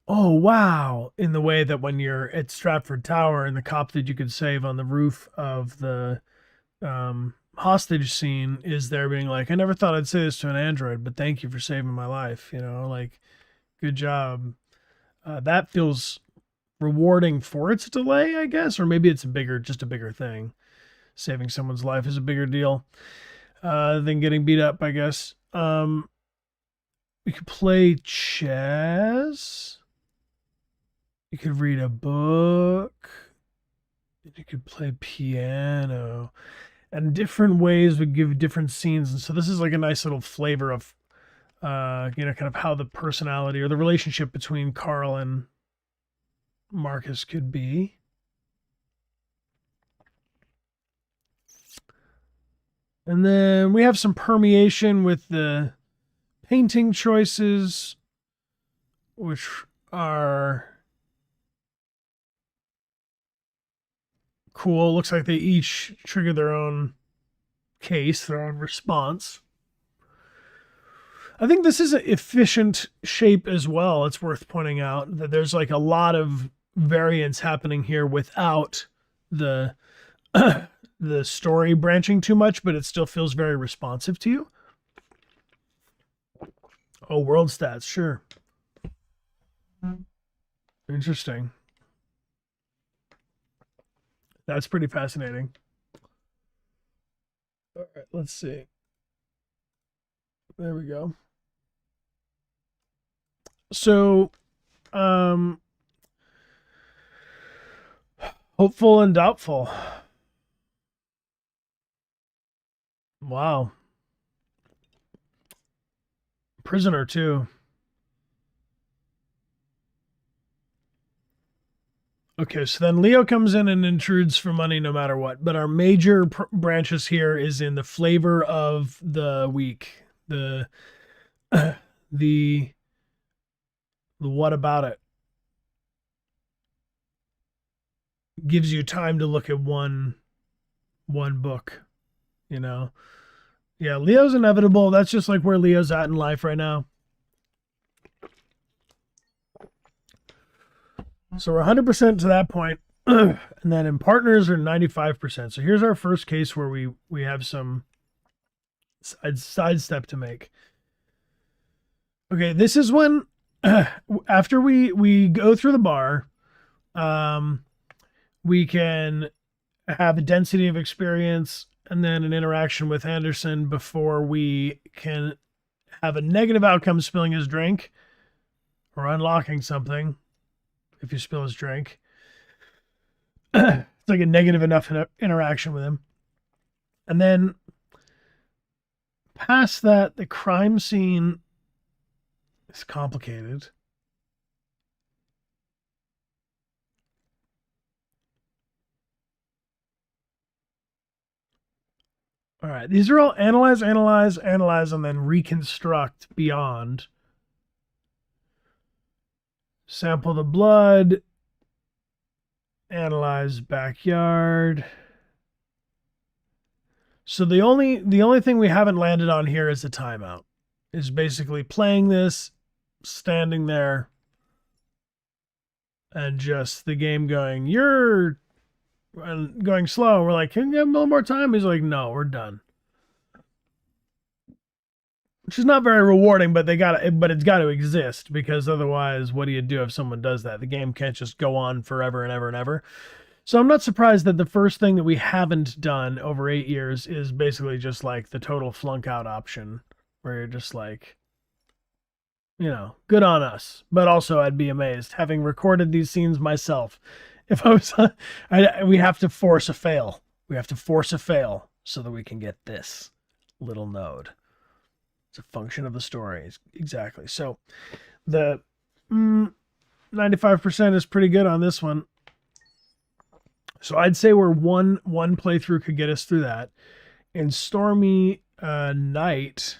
"Oh wow," in the way that when you're at Stratford Tower and the cop that you could save on the roof of the hostage scene is there being like, "I never thought I'd say this to an android, but thank you for saving my life," like, good job. That feels rewarding for its delay, I guess, or maybe it's just a bigger thing. Saving someone's life is a bigger deal than getting beat up, I guess. We could play chess. You could read a book. You could play piano. And different ways would give different scenes. And so this is like a nice little flavor of, kind of how the personality or the relationship between Carl and Marcus could be. And then we have some permeation with the painting choices, which are cool. Looks like they each trigger their own case, their own response. I think this is an efficient shape as well. It's worth pointing out that there's like a lot of variance happening here without the the story branching too much, but it still feels very responsive to you. Oh, world stats, sure. Interesting. That's pretty fascinating. All right, let's see. There we go. So, hopeful and doubtful. Wow. Prisoner too. Okay, so then Leo comes in and intrudes for money no matter what. But our major branches here is in the flavor of the week. The the what about it? Gives you time to look at one book, Yeah, Leo's inevitable. That's just like where Leo's at in life right now. So we're 100% to that point. And then in partners are 95%. So here's our first case where we have some sidestep to make. Okay, this is when after we go through the bar, we can have a density of experience and then an interaction with Anderson before we can have a negative outcome spilling his drink or unlocking something if you spill his drink. It's like a negative enough interaction with him. And then past that, the crime scene is complicated. All right, these are all analyze, and then reconstruct beyond. Sample the blood. Analyze backyard. So the only thing we haven't landed on here is the timeout. Is basically playing this, standing there, and just the game going, you're going slow. We're like, can you give him a little more time? He's like, no, we're done. Which is not very rewarding, but it's got to exist, because otherwise, what do you do if someone does that? The game can't just go on forever and ever and ever. So I'm not surprised that the first thing that we haven't done over 8 years is basically just like the total flunk out option, where you're just like, good on us. But also, I'd be amazed, having recorded these scenes myself, if I was, we have to force a fail. We have to force a fail so that we can get this little node. It's a function of the story. Exactly. So the 95% is pretty good on this one. So I'd say we're one playthrough could get us through that. And Stormy Night.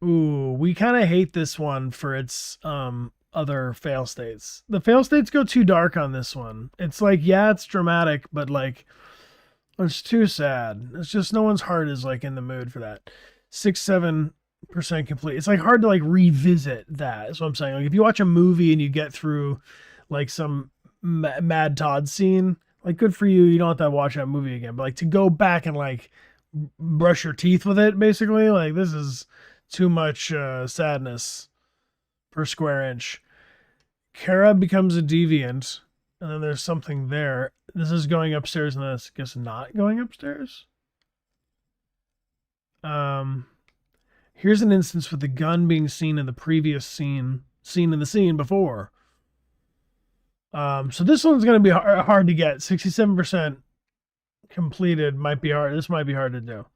Ooh, we kind of hate this one for its other fail states. The fail states go too dark on this one. It's like, yeah, it's dramatic, but like it's too sad. It's just no one's heart is like in the mood for that. 6-7% complete. It's like hard to like revisit that. That's what I'm saying. Like if you watch a movie and you get through like some Mad Todd scene, like good for you. You don't have to watch that movie again. But like to go back and like brush your teeth with it, basically, like this is too much sadness per square inch. Kara becomes a deviant, and then there's something there. This is going upstairs, and that's I guess not going upstairs. Here's an instance with the gun being seen in the previous scene in the scene before. So this one's going to be hard to get. 67% completed might be hard. This might be hard to do.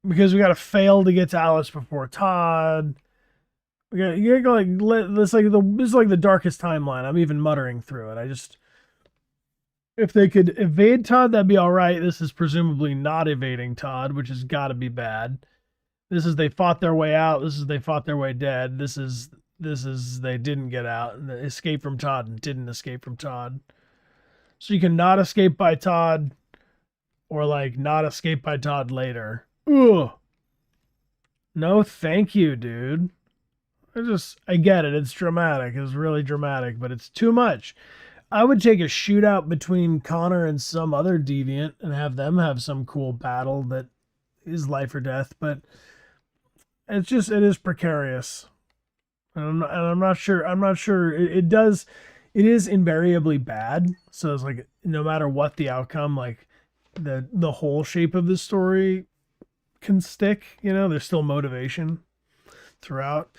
Because we got to fail to get to Alice before Todd. You gotta go like this is like the darkest timeline. I'm even muttering through it. I just if they could evade Todd, that'd be all right. This is presumably not evading Todd, which has got to be bad. This is they fought their way out. This is they fought their way dead. This is they didn't get out and escape from Todd and didn't escape from Todd. So you can not escape by Todd, or like not escape by Todd later. Ugh. No, thank you, dude. I get it. It's dramatic. It's really dramatic, but it's too much. I would take a shootout between Connor and some other deviant and have them have some cool battle that is life or death, but it is precarious. And I'm not sure. It is invariably bad. So it's like no matter what the outcome, like the whole shape of the story can stick. There's still motivation throughout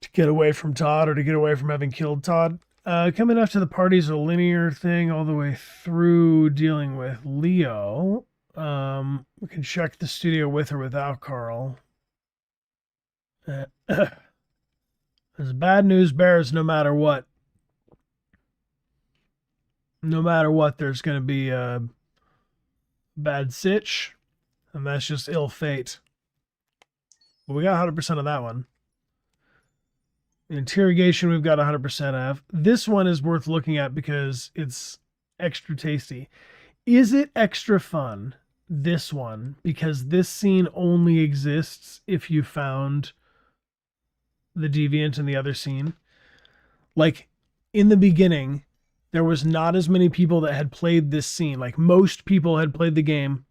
to get away from Todd or to get away from having killed Todd. Coming after the party is a linear thing all the way through dealing with Leo. We can check the studio with or without Carl. There's bad news bears no matter what. No matter what, there's going to be a bad sitch, and that's just ill fate. But we got 100% of that one. Interrogation, we've got 100% of. This one is worth looking at because it's extra tasty. Is it extra fun, this one? Because this scene only exists if you found the deviant in the other scene. Like, in the beginning, there was not as many people that had played this scene. Like, most people had played the game.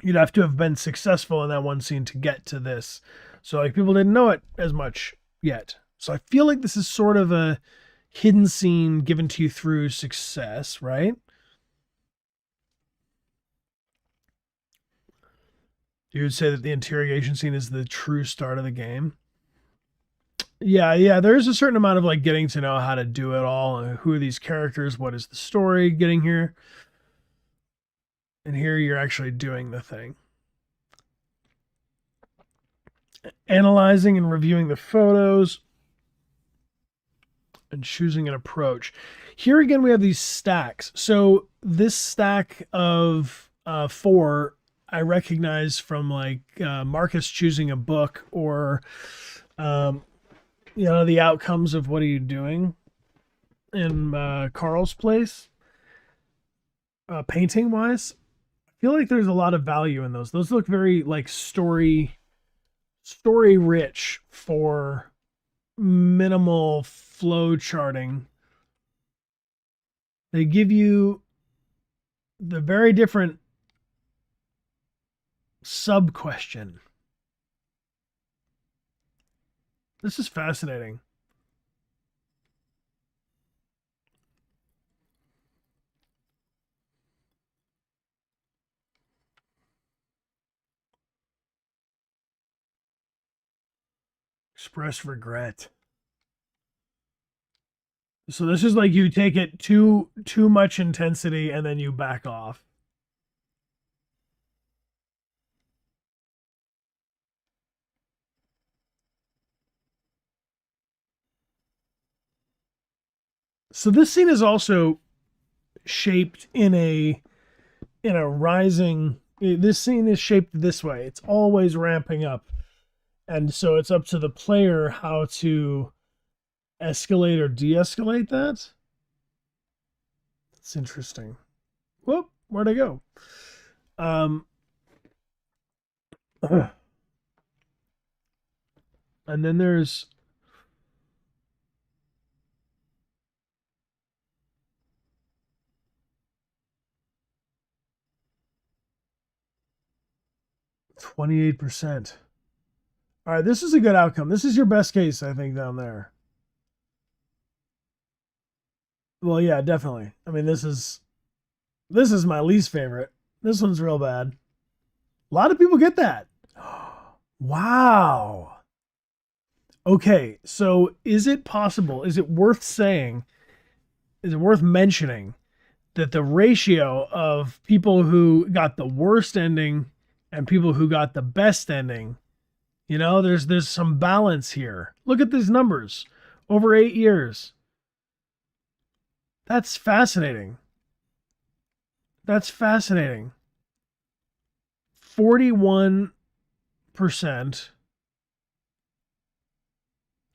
You'd have to have been successful in that one scene to get to this. So like people didn't know it as much yet. So I feel like this is sort of a hidden scene given to you through success, right? You would say that the interrogation scene is the true start of the game. Yeah, there's a certain amount of like getting to know how to do it all. Who are these characters? What is the story getting here? And here you're actually doing the thing. Analyzing and reviewing the photos and choosing an approach. Here again, we have these stacks. So this stack of 4, I recognize from like Marcus choosing a book or, the outcomes of what are you doing in Carl's place, painting wise. I feel like there's a lot of value in those. Those look very like story rich for minimal flow charting. They give you the very different sub question. This is fascinating. Express regret. So this is like you take it too much intensity and then you back off. So this scene is also shaped in a rising, this scene is shaped this way. It's always ramping up. And so it's up to the player how to escalate or de-escalate that. It's interesting. Whoop, where'd I go? And then there's 28%. All right, this is a good outcome. This is your best case, I think, down there. Well, yeah, definitely. I mean, this is my least favorite. This one's real bad. A lot of people get that. Wow. Okay, so is it possible? Is it worth saying? Is it worth mentioning that the ratio of people who got the worst ending and people who got the best ending, there's some balance here. Look at these numbers over 8 years. That's fascinating. That's fascinating. 41%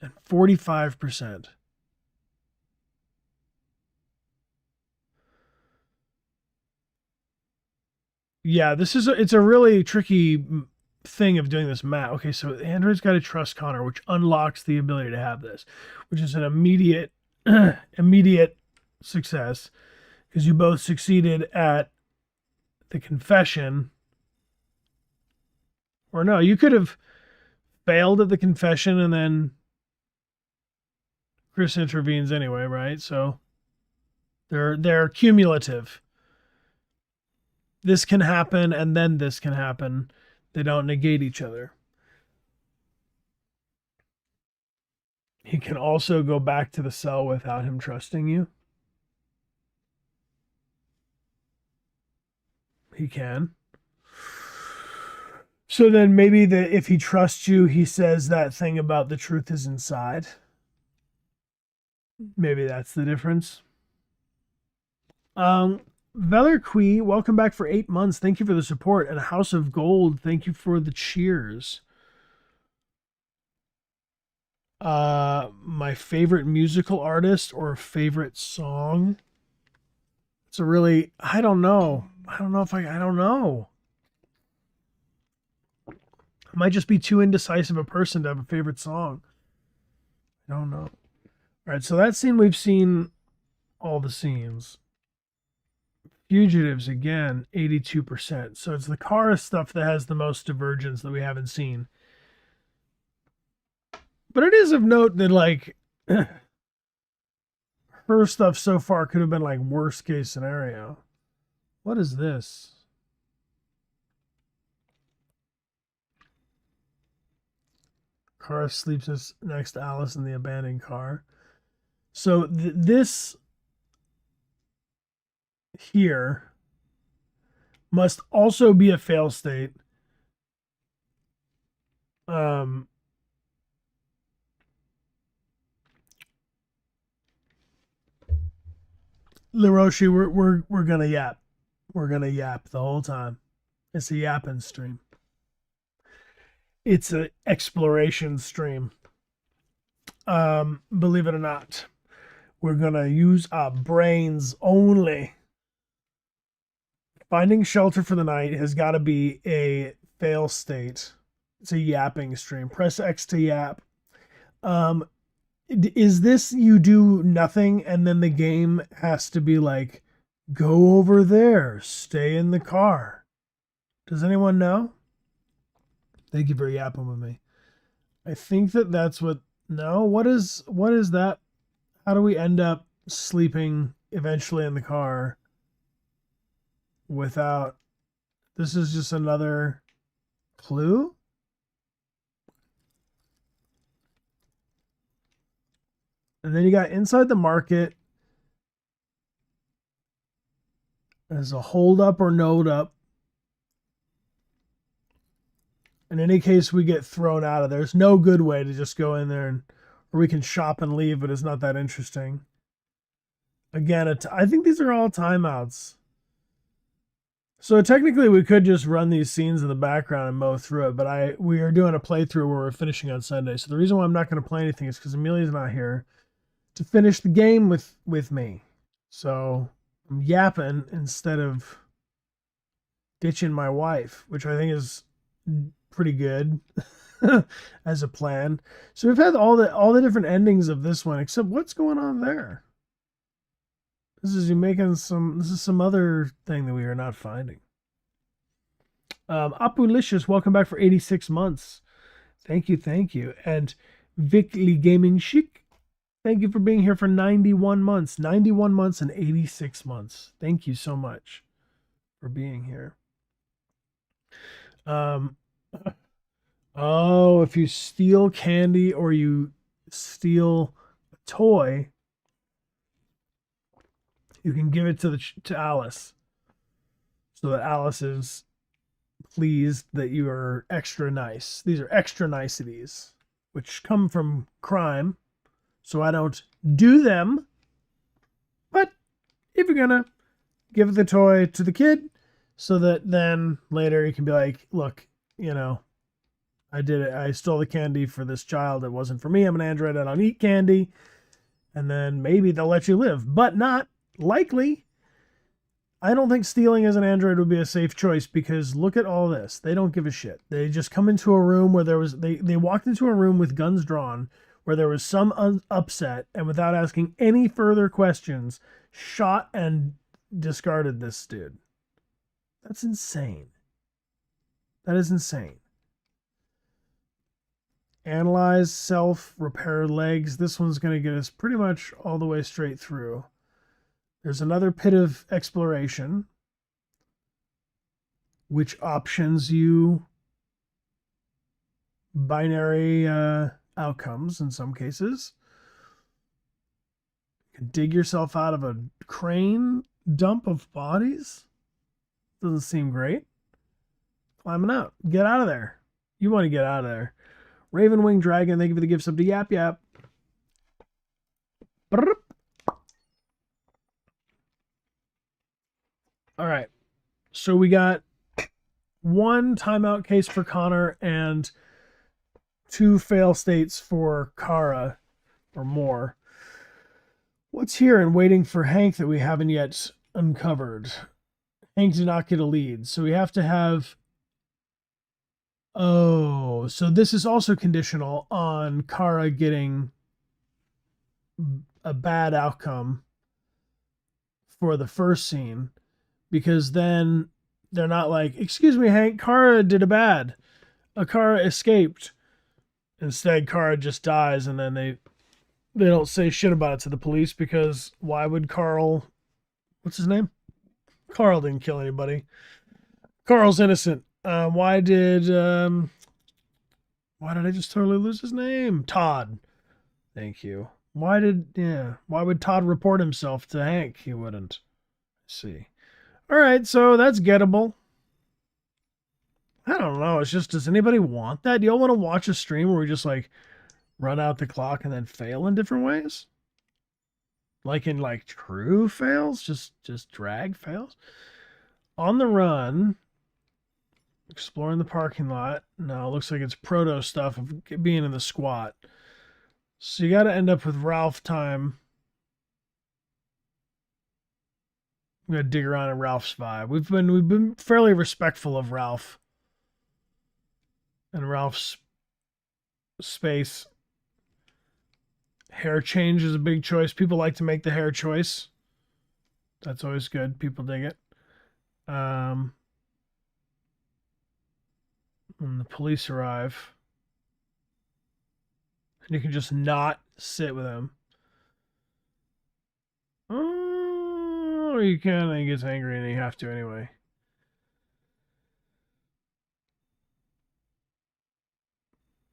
and 45%. Yeah, it's a really tricky thing of doing this math. Okay, so Android's got to trust Connor, which unlocks the ability to have this, which is an immediate immediate success because you both succeeded at the confession. Or no, you could have failed at the confession and then Chris intervenes anyway, right? So they're cumulative. This can happen and then this can happen. They don't negate each other. He can also go back to the cell without him trusting you. He can. So then maybe if he trusts you, he says that thing about the truth is inside. Maybe that's the difference. Velerqui, welcome back for 8 months. Thank you for the support. And House of Gold, thank you for the cheers. My favorite musical artist or favorite song? It's a really, I don't know. I don't know. I might just be too indecisive a person to have a favorite song. I don't know. All right, so that scene, we've seen all the scenes. Fugitives, again, 82%. So it's the Kara stuff that has the most divergence that we haven't seen. But it is of note that, like, her stuff so far could have been, like, worst case scenario. What is this? Kara sleeps next to Alice in the abandoned car. So this here must also be a fail state. LaRoche, we're gonna yap. We're gonna yap the whole time. It's a yapping stream. It's an exploration stream. Believe it or not, we're gonna use our brains only. Finding shelter for the night has got to be a fail state. It's a yapping stream. Press X to yap. Is this you do nothing and then the game has to be like, go over there, stay in the car? Does anyone know? Thank you for yapping with me. I think that's what. No, what is that? How do we end up sleeping eventually in the car without? This is just another clue. And then you got inside the market as a hold up or node up. In any case, we get thrown out of there. There's no good way to just go in there and, or we can shop and leave, but it's not that interesting. Again, I think these are all timeouts. So technically, we could just run these scenes in the background and mow through it. But we are doing a playthrough where we're finishing on Sunday. So the reason why I'm not going to play anything is because Amelia's not here to finish the game with me. So I'm yapping instead of ditching my wife, which I think is pretty good as a plan. So we've had all the different endings of this one, except what's going on there? This is some other thing that we are not finding. Apulicious, welcome back for 86 months. Thank you. And Vicly Gaming Chic, thank you for being here for 91 months. 91 months and 86 months. Thank you so much for being here. Oh, if you steal candy or you steal a toy, you can give it to Alice, so that Alice is pleased that you are extra nice. These are extra niceties, which come from crime, so I don't do them. But if you're gonna give the toy to the kid, so that then later you can be like, look, I did it. I stole the candy for this child. It wasn't for me. I'm an android. I don't eat candy. And then maybe they'll let you live, but not likely. I don't think stealing as an android would be a safe choice because look at all this. They don't give a shit. They just come into a room where they walked into a room with guns drawn where there was some upset, and without asking any further questions, shot and discarded this dude. That's insane. That is insane. Analyze, self, repair legs. This one's going to get us pretty much all the way straight through. There's another pit of exploration, which options you binary outcomes in some cases. You can dig yourself out of a crane dump of bodies. Doesn't seem great. Climbing out. Get out of there. You want to get out of there. Raven Wing Dragon, thank you for the gift sub to Yap Yap. All right. So we got one timeout case for Connor and 2 fail states for Kara or more. What's here and waiting for Hank that we haven't yet uncovered? Hank did not get a lead. So we have to have... Oh, so this is also conditional on Kara getting a bad outcome for the first scene, because then they're not like, excuse me, Hank, Kara did a bad. Kara escaped. Instead, Kara just dies, and then they don't say shit about it to the police, because why would Carl... What's his name? Carl didn't kill anybody. Carl's innocent. Why did I just totally lose his name? Todd. Thank you. Why would Todd report himself to Hank? He wouldn't. Let's see. All right, so that's gettable. I don't know. It's just, does anybody want that? Do y'all want to watch a stream where we just like run out the clock and then fail in different ways? Like in like true fails? Just drag fails? On the run. Exploring the parking lot. No, it looks like it's proto stuff of being in the squat. So you got to end up with Ralph time. I'm going to dig around in Ralph's vibe. We've been fairly respectful of Ralph and Ralph's space. Hair change is a big choice. People like to make the hair choice. That's always good. People dig it. When the police arrive, and you can just not sit with him. Oh, you can, and he gets angry, and you have to anyway.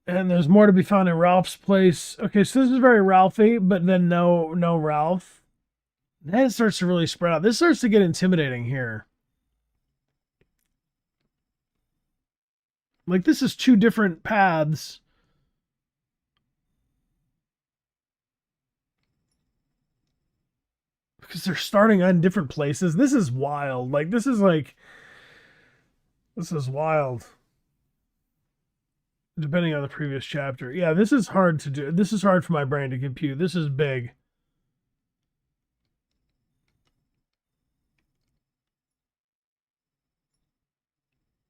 And there's more to be found in Ralph's place. Okay, so this is very Ralphy, but then no Ralph. Then it starts to really spread out. This starts to get intimidating here. Like this is two different paths. Because they're starting on different places. This is wild. This is wild. Depending on the previous chapter. Yeah, this is hard to do. This is hard for my brain to compute. This is big.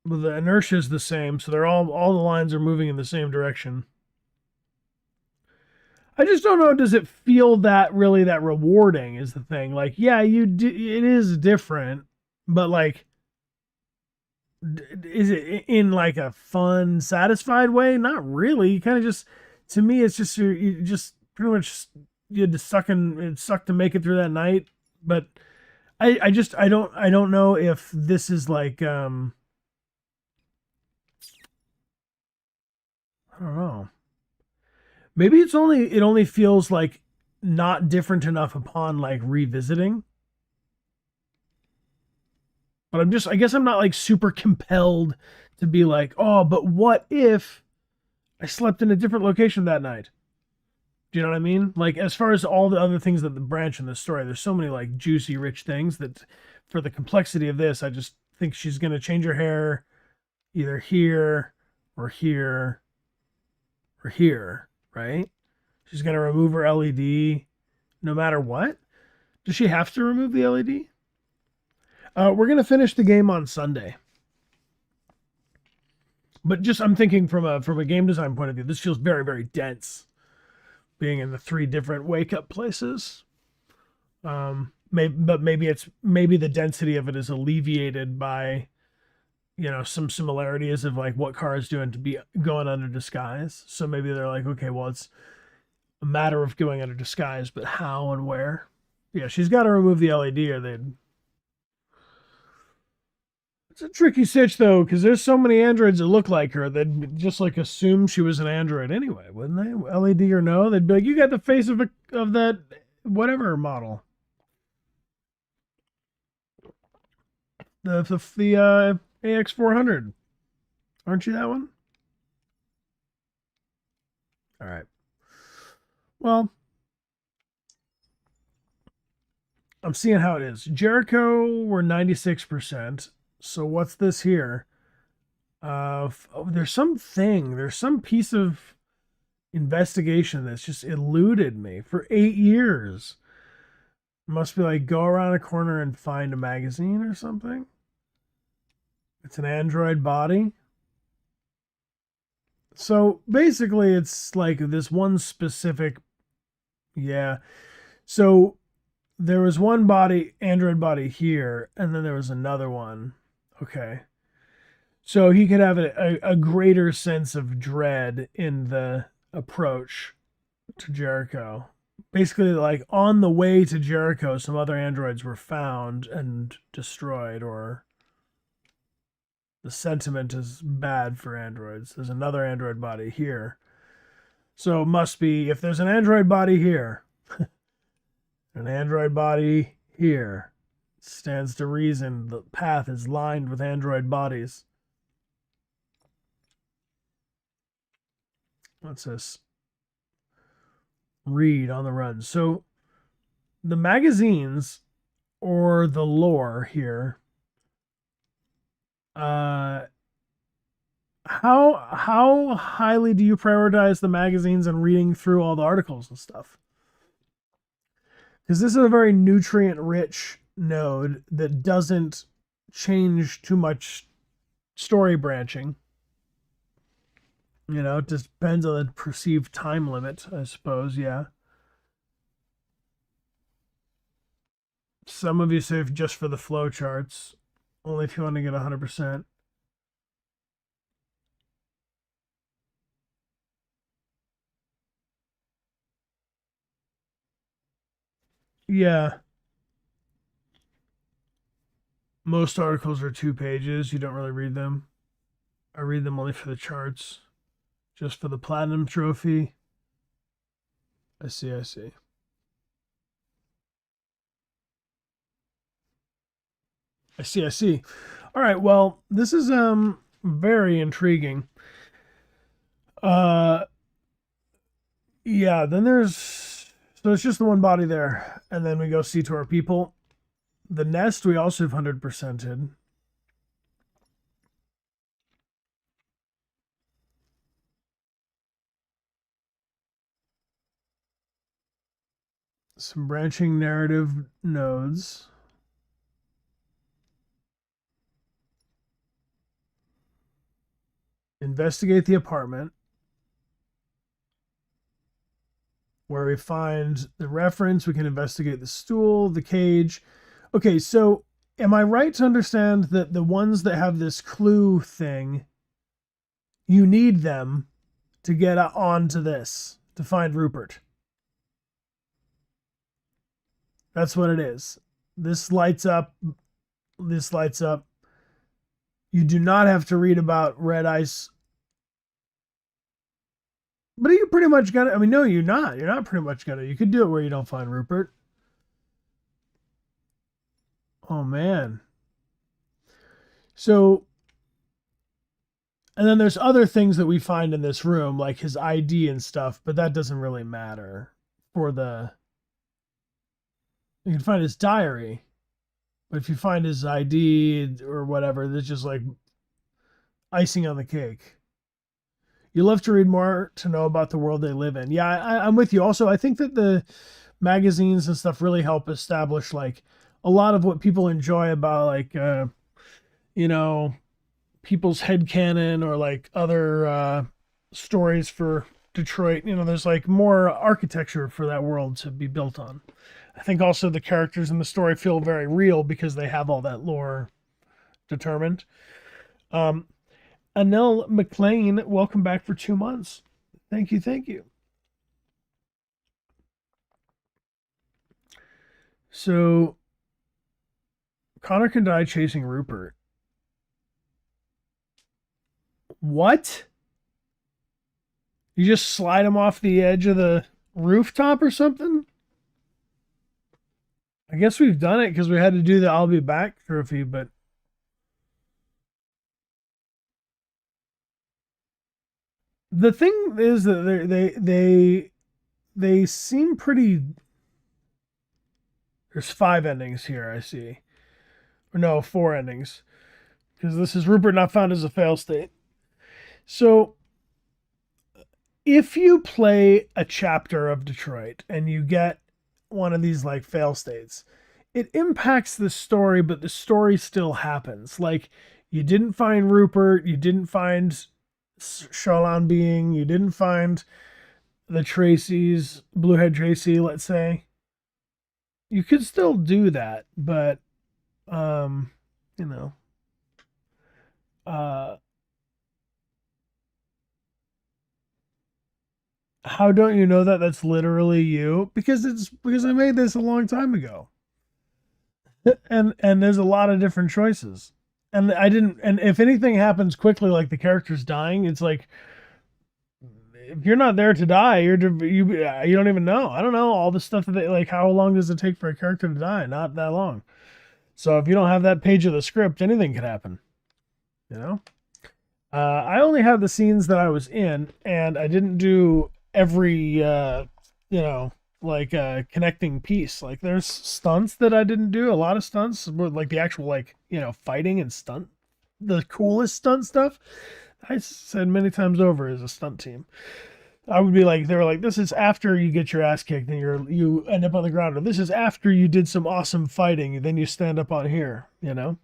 But the inertia is the same, so they're all the lines are moving in the same direction. I just don't know. Does it feel that really that rewarding? Is the thing like yeah, it is different, but like, is it in like a fun, satisfied way? Not really. You kind of just to me, it's just you just pretty much you had to suck to make it through that night. But I don't know if this is like I don't know. Maybe it only feels like not different enough upon like revisiting. But I guess I'm not like super compelled to be like, oh, but what if I slept in a different location that night? Do you know what I mean? Like as far as all the other things that the branch in the story, there's so many like juicy, rich things that for the complexity of this, I just think she's gonna change her hair either here or here or here, right? She's gonna remove her LED no matter what. Does she have to remove the LED? We're gonna finish the game on Sunday, but just I'm thinking from a game design point of view, this feels very dense. Being in the three different wake up places, maybe the density of it is alleviated by some similarities of like what Car is doing to be going under disguise. So maybe they're like, okay, well it's a matter of going under disguise, but how and where? Yeah, she's got to remove the LED or they'd. It's a tricky stitch though, because there's so many androids that look like her. They'd just like assume she was an android anyway, wouldn't they? LED or no, they'd be like, "You got the face of that whatever model, the AX400. Aren't you that one?" All right. Well, I'm seeing how it is. Jericho, we're 96%. So what's this here? There's there's some piece of investigation that's just eluded me for 8 years. Must be like go around a corner and find a magazine or something. It's an android body. So basically, it's like this one specific. Yeah. So there was one body, android body here, and then there was another one. Okay. So he could have a greater sense of dread in the approach to Jericho. Basically, like on the way to Jericho, some other androids were found and destroyed, or the sentiment is bad for androids. There's another android body here. So it must be, if there's an android body here, an android body here, it stands to reason the path is lined with android bodies. What's this? Read on the run. So the magazines or the lore here, uh, how highly do you prioritize the magazines and reading through all the articles and stuff? Because this is a very nutrient rich node that doesn't change too much story branching. It just depends on the perceived time limit, I suppose. Yeah. Some of you say just for the flowcharts, only if you want to get 100%. Yeah. Most articles are 2 pages. You don't really read them. I read them only for the charts. Just for the platinum trophy. I see, I see. I see, I see. All right, well, this is very intriguing. Uh yeah, then there's so it's just the one body there. And then we go see to our people. The nest we also have 100%ed. Some branching narrative nodes. Investigate the apartment, where we find the reference. We can investigate the stool, the cage. Okay, so am I right to understand that the ones that have this clue thing, you need them to get onto this, to find Rupert? That's what it is. This lights up. This lights up. You do not have to read about red ice. But are you pretty much gonna? I mean, no, you're not. You're not pretty much gonna. You could do it where you don't find Rupert. Oh man. So, and then there's other things that we find in this room, like his ID and stuff, but that doesn't really matter for the. You can find his diary, but if you find his ID or whatever, that's just like icing on the cake. You love to read more to know about the world they live in. Yeah, I'm with you. Also, I think that the magazines and stuff really help establish like a lot of what people enjoy about like you know, people's headcanon or like other stories for Detroit. You know, there's like more architecture for that world to be built on. I think also the characters in the story feel very real because they have all that lore determined. Um, Anil McLean, welcome back for 2 months. Thank you, thank you. So Connor can die chasing Rupert. What? You just slide him off the edge of the rooftop or something? I guess we've done it because we had to do the I'll be back trophy, but the thing is that they seem pretty. There's 5 endings here, I see. Or no, 4 endings. Because this is Rupert not found as a fail state. So if you play a chapter of Detroit and you get one of these like fail states, it impacts the story, but the story still happens. Like you didn't find Rupert, you didn't find Shalon Being, you didn't find the Tracy's, Bluehead Tracy, let's say. You could still do that, but you know, uh how don't you know that that's literally you? Because I made this a long time ago. And there's a lot of different choices. And I didn't and if anything happens quickly like the character's dying, it's like if you're not there to die, you don't even know. I don't know all the stuff that they like how long does it take for a character to die? Not that long. So if you don't have that page of the script, anything could happen. You know? I only have the scenes that I was in, and I didn't do every, like connecting piece. Like there's stunts that I didn't do. A lot of stunts, like the actual fighting and stunt, the coolest stunt stuff. I said many times over as a stunt team. I would be like, they were like, this is after you get your ass kicked and you end up on the ground, or this is after you did some awesome fighting, and then you stand up on here, you know.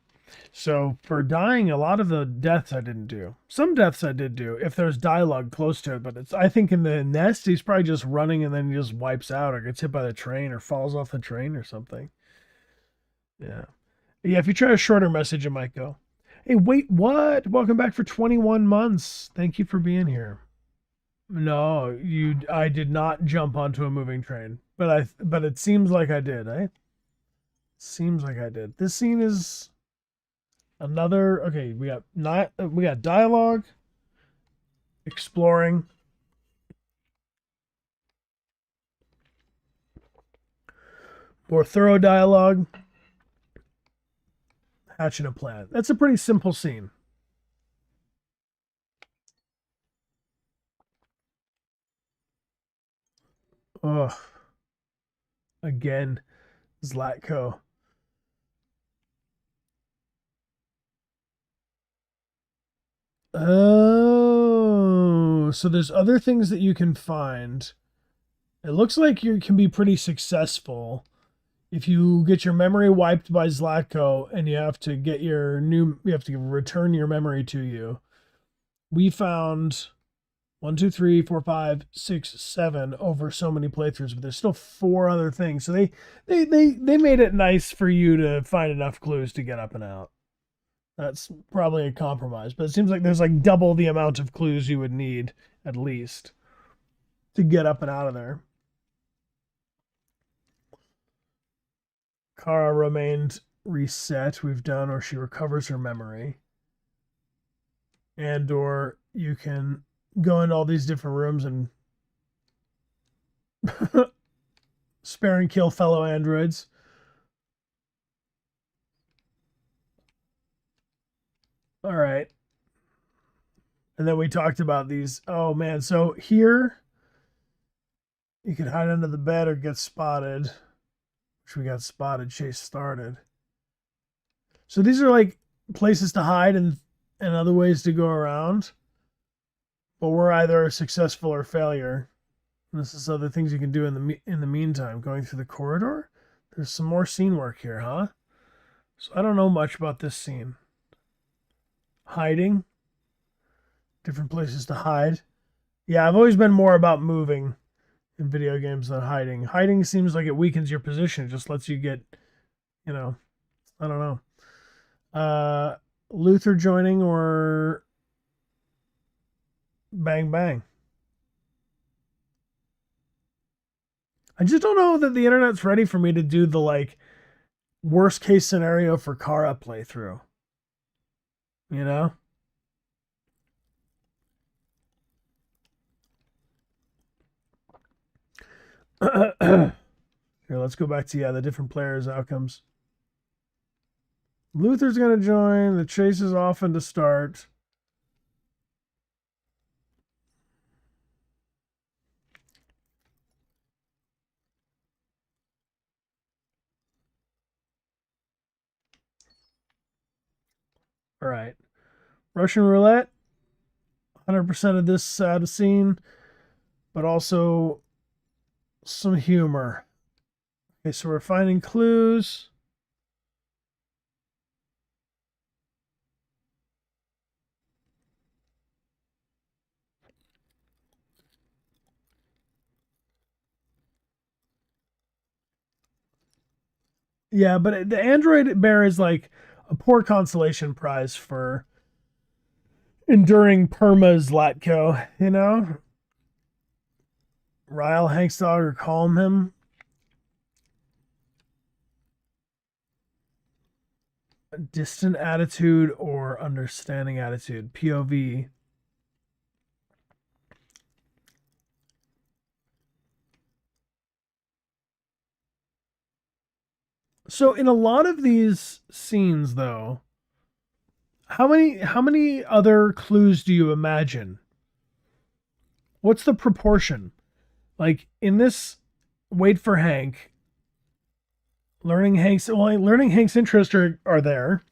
So for dying, a lot of the deaths I didn't do. Some deaths I did do if there's dialogue close to it, but it's I think in the nest he's probably just running and then he just wipes out or gets hit by the train or falls off the train or something. Yeah. Yeah, if you try a shorter message, it might go. Hey, wait, what? Welcome back for 21 months. Thank you for being here. No, I did not jump onto a moving train. But it seems like I did, eh? Seems like I did. This scene is another okay, we got dialogue. exploring. More thorough dialogue. Hatching a plan. That's a pretty simple scene. Ugh. Again, Zlatko. Oh, so there's other things that you can find. It looks like you can be pretty successful if you get your memory wiped by Zlatko and you have to get you have to return your memory to you. We found 1, 2, 3, 4, 5, 6, 7 over so many playthroughs, but there's still 4 other things. So they made it nice for you to find enough clues to get up and out. That's probably a compromise, but it seems like there's like double the amount of clues you would need at least to get up and out of there. Kara remained reset. We've done, or she recovers her memory. And or you can go into all these different rooms and spare and kill fellow androids. All right. And then we talked about these. Oh, man. So here, you can hide under the bed or get spotted. Which we got spotted. Chase started. So these are like places to hide and other ways to go around. But we're either a successful or failure. And this is other things you can do in the meantime. Going through the corridor. There's some more scene work here, huh? So I don't know much about this scene. Hiding. Different places to hide. Yeah, I've always been more about moving in video games than hiding. Hiding seems like it weakens your position. It just lets you get, I don't know. Luther joining or bang bang. I just don't know that the internet's ready for me to do the like worst case scenario for Kara playthrough. You know? Here, let's go back to the different players' outcomes. Luther's gonna join. The chase is often to start. All right. Russian roulette. 100% of this sad scene, but also some humor. Okay, so we're finding clues. Yeah, but the android bear is like a poor consolation prize for enduring perma's Zlatko, you know? Rile Hank's dog or calm him. A distant attitude or understanding attitude. POV. So in a lot of these scenes though, how many other clues do you imagine? What's the proportion? Like in this wait for Hank, learning Hank's interests are there.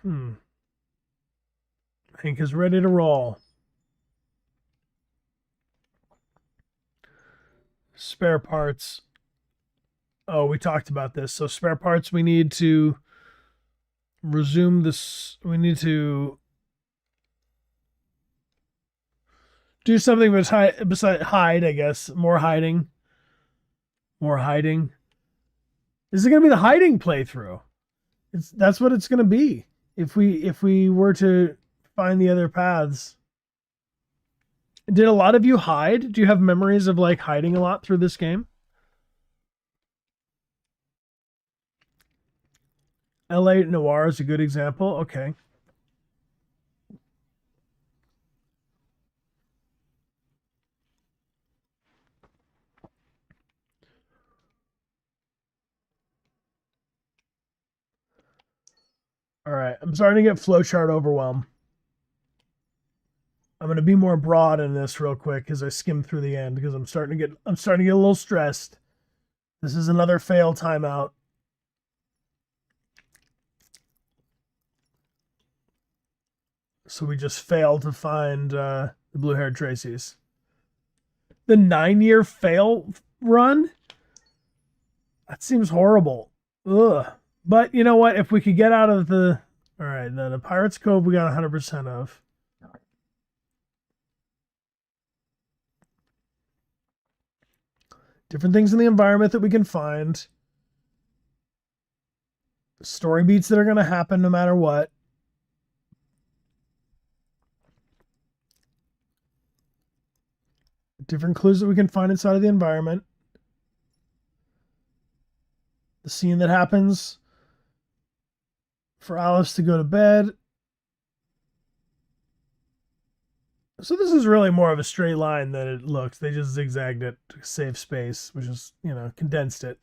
Hank is ready to roll. Spare parts. Oh, we talked about this. So spare parts, we need to resume this. We need to do something besides hide, I guess. More hiding. More hiding. Is it going to be the hiding playthrough? That's what it's going to be. If we were to find the other paths. Did a lot of you hide? Do you have memories of like hiding a lot through this game? LA Noir is a good example. Okay. All right. I'm starting to get flowchart overwhelm. I'm going to be more broad in this real quick as I skim through the end because I'm starting to get a little stressed. This is another fail timeout. So we just failed to find the blue-haired Tracy's. The 9-year fail run? That seems horrible. Ugh. But you know what? If we could get out of the... All right, then the Pirates Cove we got 100% of. Different things in the environment that we can find. Story beats that are going to happen no matter what. Different clues that we can find inside of the environment. The scene that happens for Alice to go to bed. So this is really more of a straight line than it looks. They just zigzagged it to save space, which is, condensed it.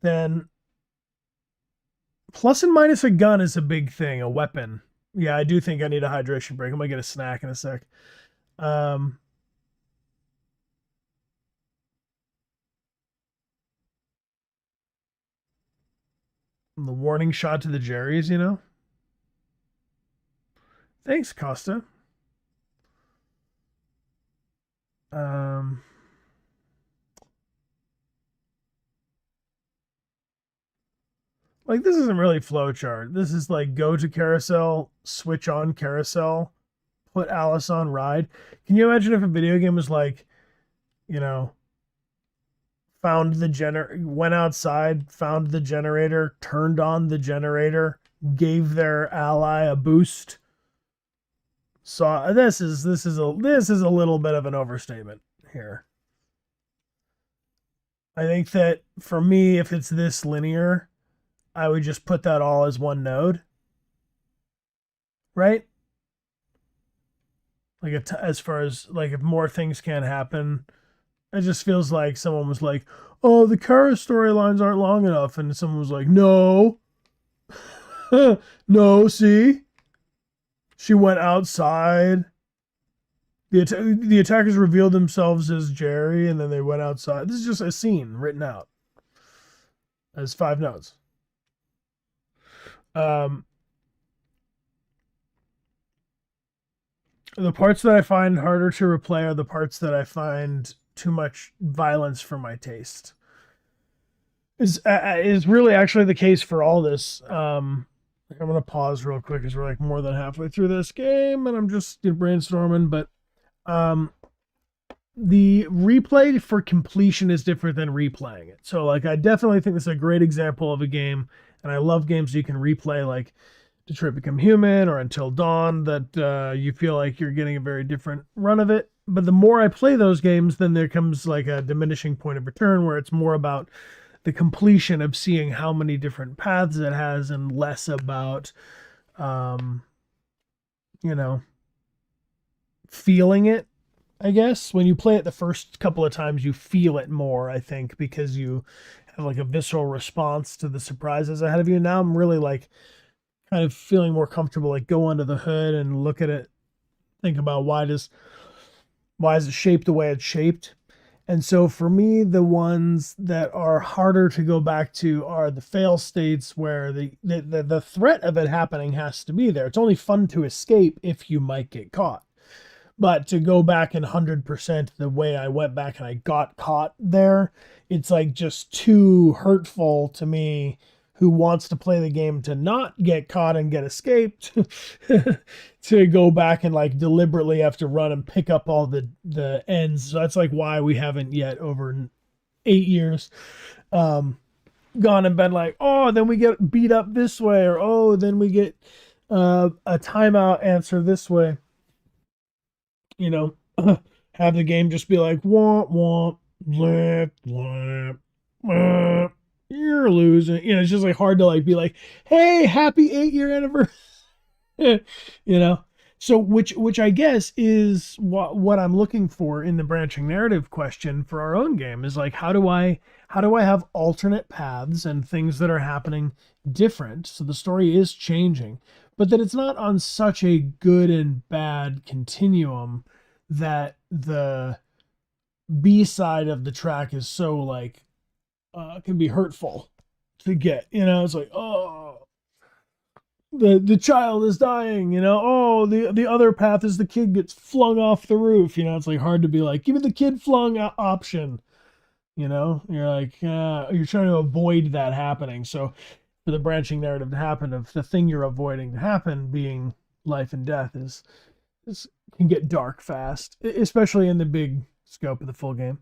Then plus and minus a gun is a big thing, a weapon. Yeah, I do think I need a hydration break. I'm going to get a snack in a sec. The warning shot to the Jerry's, Thanks, Costa. Like this isn't really flowchart. This is like go to carousel, switch on carousel, put Alice on ride. Can you imagine if a video game was like, you know, went outside, found the generator, turned on the generator, gave their ally a boost. So this is a little bit of an overstatement here. I think that for me, if it's this linear, I would just put that all as one node, right? Like as far as like if more things can happen, it just feels like someone was like, "Oh, the Kara storylines aren't long enough," and someone was like, "No, no, see, she went outside. The attackers revealed themselves as Jerry, and then they went outside. This is just a scene written out as 5 notes." The parts that I find harder to replay are the parts that I find too much violence for my taste. Is really actually the case for all this. I'm gonna pause real quick because we're like more than halfway through this game, and I'm just brainstorming. But the replay for completion is different than replaying it. So like I definitely think this is a great example of a game, and I love games you can replay like Detroit Become Human or Until Dawn that you feel like you're getting a very different run of it. But the more I play those games, then there comes like a diminishing point of return where it's more about the completion of seeing how many different paths it has and less about, you know, feeling it. I guess when you play it the first couple of times, you feel it more, I think, because you have like a visceral response to the surprises ahead of you. Now I'm really like kind of feeling more comfortable, like go under the hood and look at it, think about why is it shaped the way it's shaped. And so for me, the ones that are harder to go back to are the fail states where the threat of it happening has to be there. It's only fun to escape if you might get caught. But to go back and 100% the way I went back and I got caught there, it's like just too hurtful to me who wants to play the game to not get caught and get escaped to go back and like deliberately have to run and pick up all the ends. So that's like why we haven't yet over 8 years gone and been like, oh, then we get beat up this way, or oh, then we get a timeout answer this way. Have the game just be like womp womp, blip blip, blip. you're losing. You know, it's just like hard to like be like, hey, happy 8-year anniversary. You know. So which I guess is what I'm looking for in the branching narrative question for our own game is like how do I have alternate paths and things that are happening different so the story is changing, but that it's not on such a good and bad continuum that the B side of the track is so like can be hurtful to get. You know, it's like, oh, the child is dying, you know. Oh, the other path is the kid gets flung off the roof. You know, it's like hard to be like, give me the kid flung option. You know, you're like, you're trying to avoid that happening. So for the branching narrative to happen, of the thing you're avoiding to happen being life and death is can get dark fast, especially in the big scope of the full game.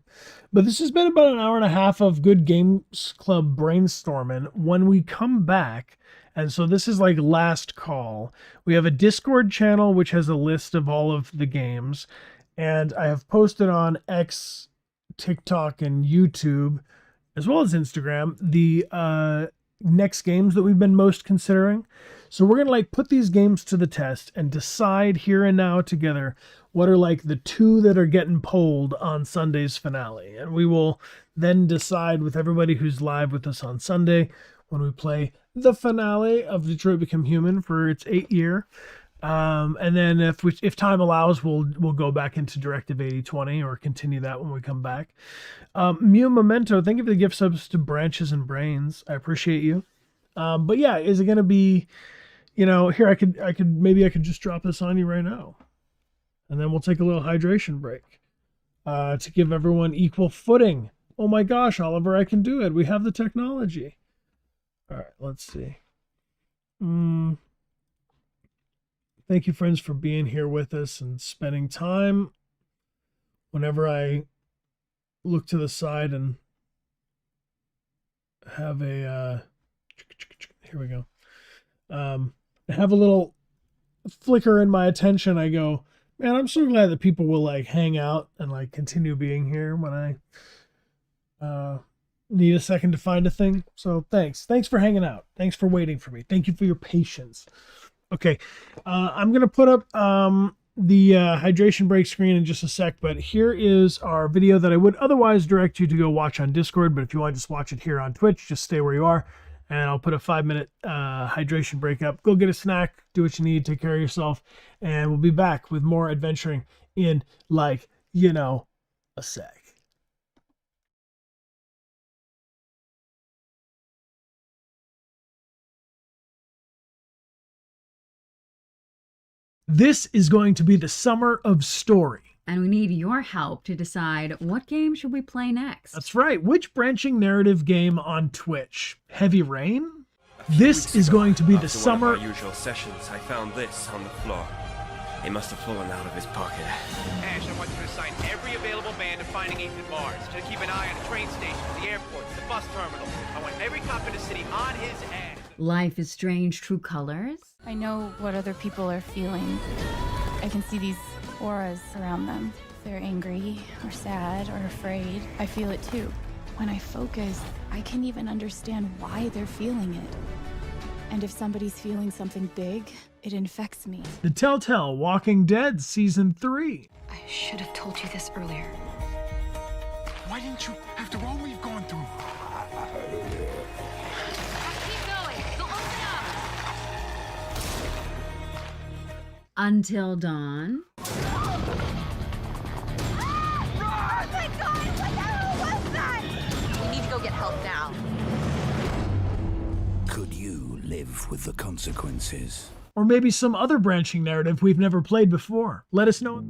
But this has been about an hour and a half of good games club brainstorming. When we come back, and so this is like last call, we have a Discord channel which has a list of all of the games, and I have posted on X, TikTok, and YouTube, as well as Instagram, the next games that we've been most considering. So we're gonna like put these games to the test and decide here and now together what are like the two that are getting polled on Sunday's finale. And we will then decide with everybody who's live with us on Sunday when we play the finale of Detroit Become Human for its 8th year. And then if time allows, we'll go back into Directive 8020 or continue that when we come back. Mew Memento, thank you for the gift subs to Branches and Brains. I appreciate you. But yeah, is it going to be, you know, here I could just drop this on you right now. And then we'll take a little hydration break to give everyone equal footing. Oh my gosh, Oliver, I can do it. We have the technology. All right, let's see. Thank you, friends, for being here with us and spending time. Whenever I look to the side and have a here we go. Have a little flicker in my attention, I go, man, I'm so glad that people will like hang out and like continue being here when I need a second to find a thing. So thanks for hanging out. Thanks for waiting for me. Thank you for your patience. Okay, I'm gonna put up the hydration break screen in just a sec, but here is our video that I would otherwise direct you to go watch on Discord, but if you want to just watch it here on Twitch, just stay where you are, and I'll put a 5-minute hydration break up. Go get a snack, do what you need, take care of yourself, and we'll be back with more adventuring in, like, you know, a sec. This is going to be the summer of story. And we need your help to decide what game should we play next. That's right. Which branching narrative game on Twitch? Heavy Rain? This is going to be the summer. After one of our usual sessions, I found this on the floor. It must have fallen out of his pocket. Ash, I want you to assign every available man to finding Ethan Mars. To keep an eye on the train stations, the airports, the bus terminals. I want every cop in the city on his ass. Life is Strange True Colors. I know what other people are feeling. I can see these auras around them. If they're angry or sad or afraid, I feel it too. When I focus, I can even understand why they're feeling it. And if somebody's feeling something big, it infects me. The Telltale Walking Dead Season 3. I should have told you this earlier. Why didn't you, after all we've gone through? Keep going. They'll open up. Until Dawn. Oh my God! What was that? We need to go get help now. Could you live with the consequences? Or maybe some other branching narrative we've never played before. Let us know.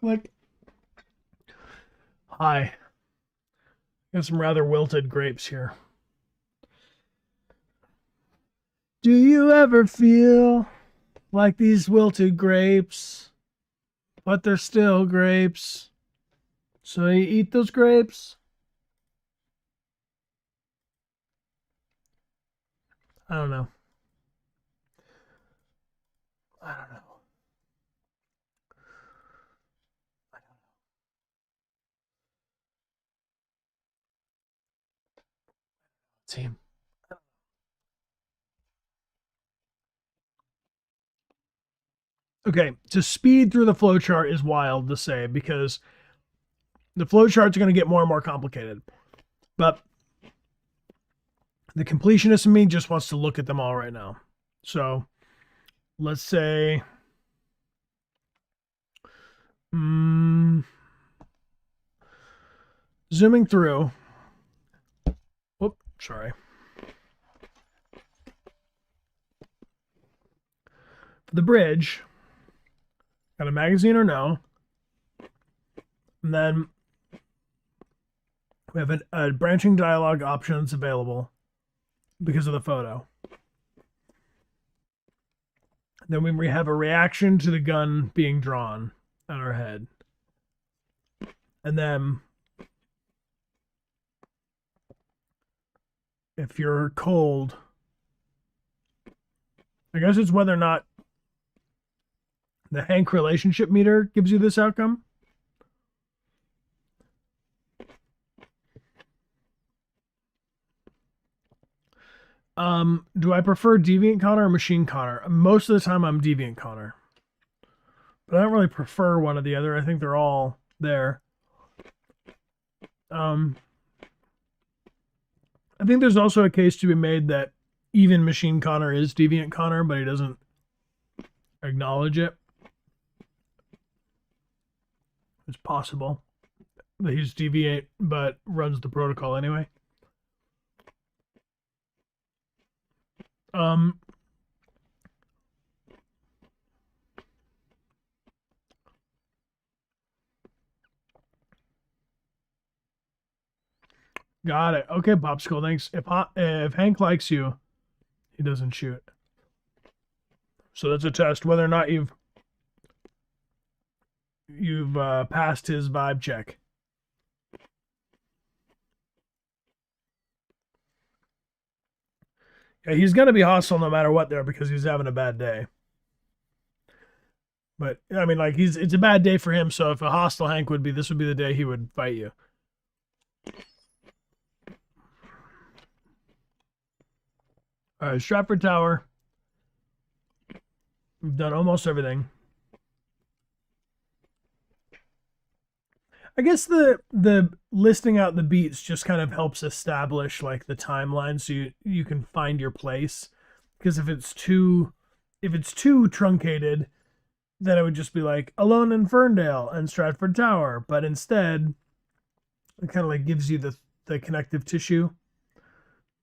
Like, hi. Got some rather wilted grapes here. Do you ever feel like these wilted grapes, but they're still grapes? So you eat those grapes? I don't know. I don't know. Team. Okay, to speed through the flowchart is wild to say because the flowcharts are going to get more and more complicated. But the completionist in me just wants to look at them all right now. So let's say, zooming through. Whoop, sorry. For the bridge, got a magazine or no? And then we have a branching dialogue options available because of the photo. Then we have a reaction to the gun being drawn on our head. And then if you're cold, I guess it's whether or not the Hank relationship meter gives you this outcome. Do I prefer Deviant Connor or Machine Connor? Most of the time I'm Deviant Connor. But I don't really prefer one or the other. I think they're all there. I think there's also a case to be made that even Machine Connor is Deviant Connor, but he doesn't acknowledge it. It's possible that he's Deviant, but runs the protocol anyway. Got it. Okay, Popsicle, thanks. If Hank likes you, he doesn't shoot. So that's a test whether or not you've passed his vibe check. Yeah, he's gonna be hostile no matter what there because he's having a bad day. But I mean, like it's a bad day for him. So if a hostile Hank would be, this would be the day he would fight you. All right, Stratford Tower. We've done almost everything. I guess the listing out the beats just kind of helps establish like the timeline so you can find your place. Because if it's too truncated, then it would just be like Alone in Ferndale and Stratford Tower. But instead, it kind of like gives you the connective tissue.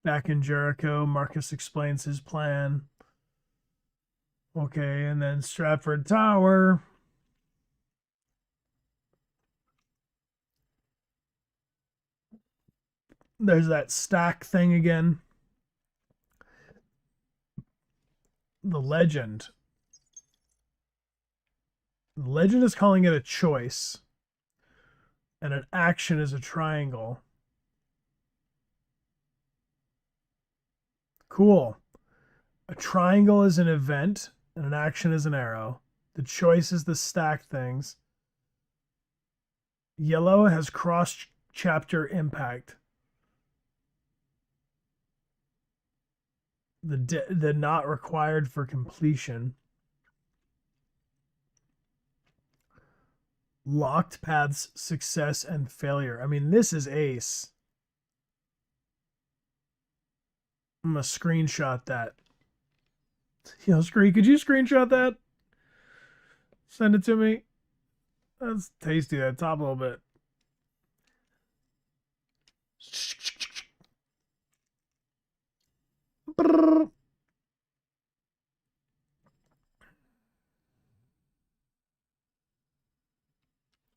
Back in Jericho, Marcus explains his plan. Okay, and then Stratford Tower. There's that stack thing again. The legend. The legend is calling it a choice. And an action is a triangle. Cool. A triangle is an event, and an action is an arrow. The choice is the stacked things. Yellow has cross-chapter impact. The not required for completion. Locked paths, success, and failure. I mean, this is ace. I'm going to screenshot that. Yo, Scree, could you screenshot that? Send it to me. That's tasty, that top a little bit. Brrr.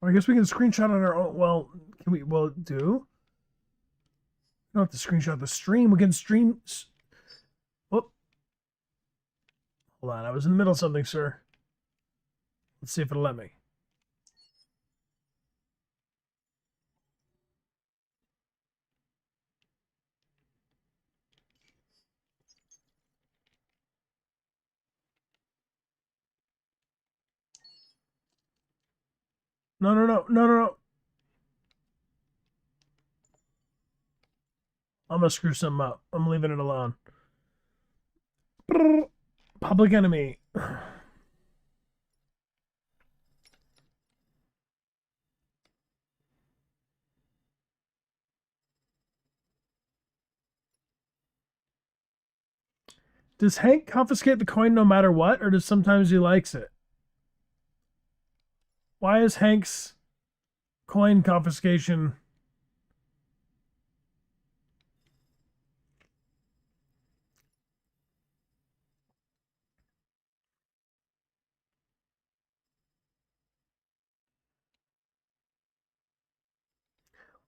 I guess we can screenshot on our own. Well, can we? Well, do. We don't have to screenshot the stream. We can stream. Whoop. Hold on. I was in the middle of something, sir. Let's see if it'll let me. No, no, no, no, no, no. I'm gonna screw something up. I'm leaving it alone. Public Enemy. Does Hank confiscate the coin no matter what, or does sometimes he likes it? Why is Hank's coin confiscation?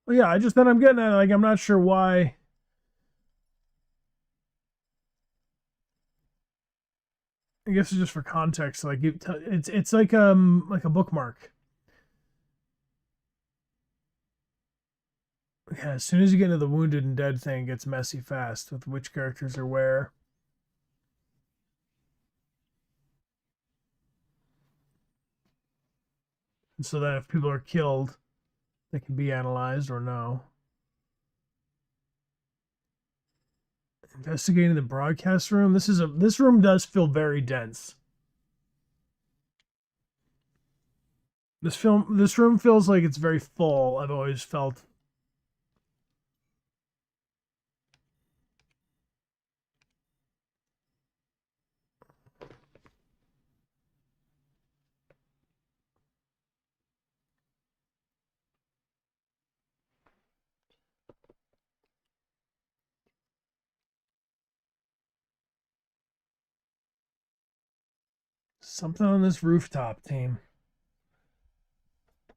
Well, yeah, I'm getting at, like, I'm not sure why. I guess it's just for context. Like, it's like a bookmark. Yeah, as soon as you get into the wounded and dead thing, it gets messy fast with which characters are where. And so that if people are killed, they can be analyzed or no. Investigating the broadcast room. This room does feel very dense. This room feels like it's very full. I've always felt. Something on this rooftop, team.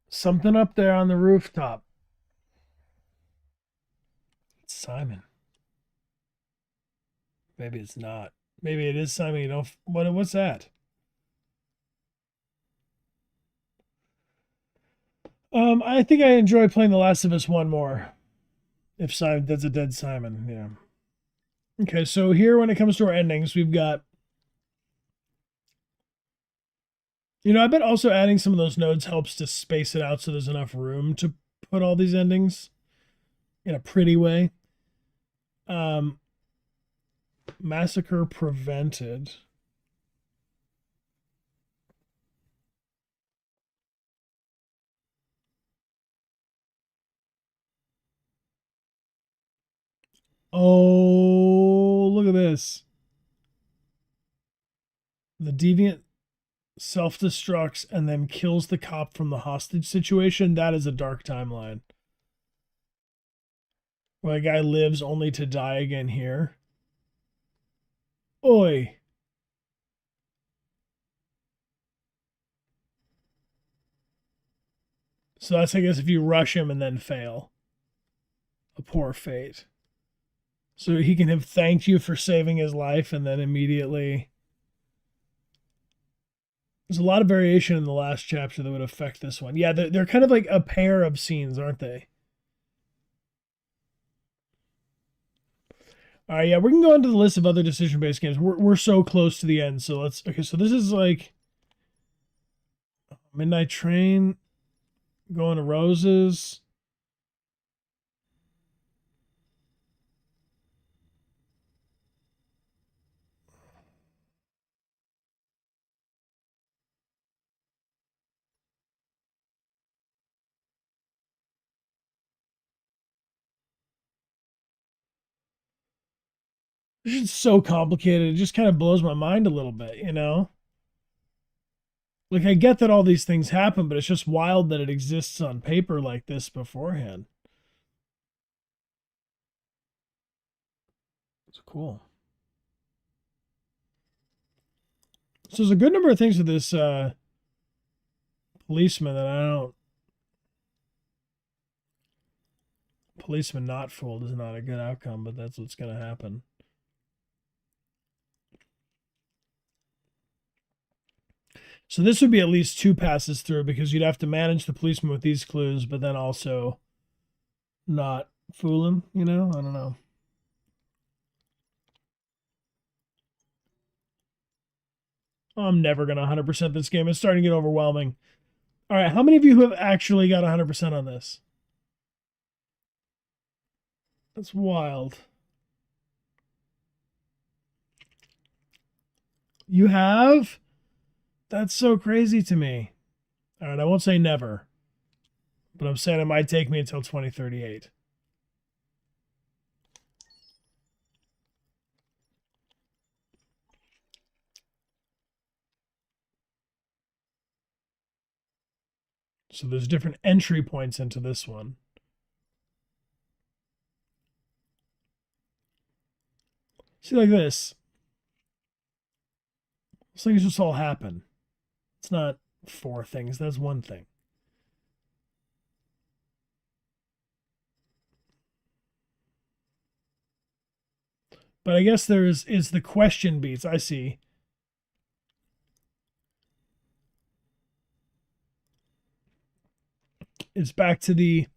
Something up there on the rooftop. It's Simon. Maybe it's not. Maybe it is Simon. You know what's that? I think I enjoy playing The Last of Us 1 more. If Simon, that's a dead Simon, yeah. Okay, so here when it comes to our endings, we've got. I bet also adding some of those nodes helps to space it out so there's enough room to put all these endings in a pretty way. Massacre prevented. Oh, look at this. The deviant self-destructs and then kills the cop from the hostage situation. That is a dark timeline. Where a guy lives only to die again here. Oi. So that's, I guess, if you rush him and then fail. A poor fate. So he can have thanked you for saving his life and then immediately. There's a lot of variation in the last chapter that would affect this one. Yeah, they're kind of like a pair of scenes, aren't they? All right, yeah, we can go into the list of other decision-based games. We're so close to the end, so let's. Okay, so this is like Midnight Train, Going to Roses. This is so complicated. It just kind of blows my mind a little bit, Like, I get that all these things happen, but it's just wild that it exists on paper like this beforehand. It's cool. So there's a good number of things with this policeman that I don't Policeman not fooled is not a good outcome, but that's what's going to happen. So this would be at least 2 passes through, because you'd have to manage the policeman with these clues, but then also not fool him, you know? I don't know. I'm never going to 100% this game. It's starting to get overwhelming. All right, how many of you have actually got 100% on this? That's wild. You have? That's so crazy to me. All right, I won't say never, but I'm saying it might take me until 2038. So there's different entry points into this one. See, like this. These things just all happen. It's not 4 things. That's 1 thing. But I guess is the question beats. I see. It's back to the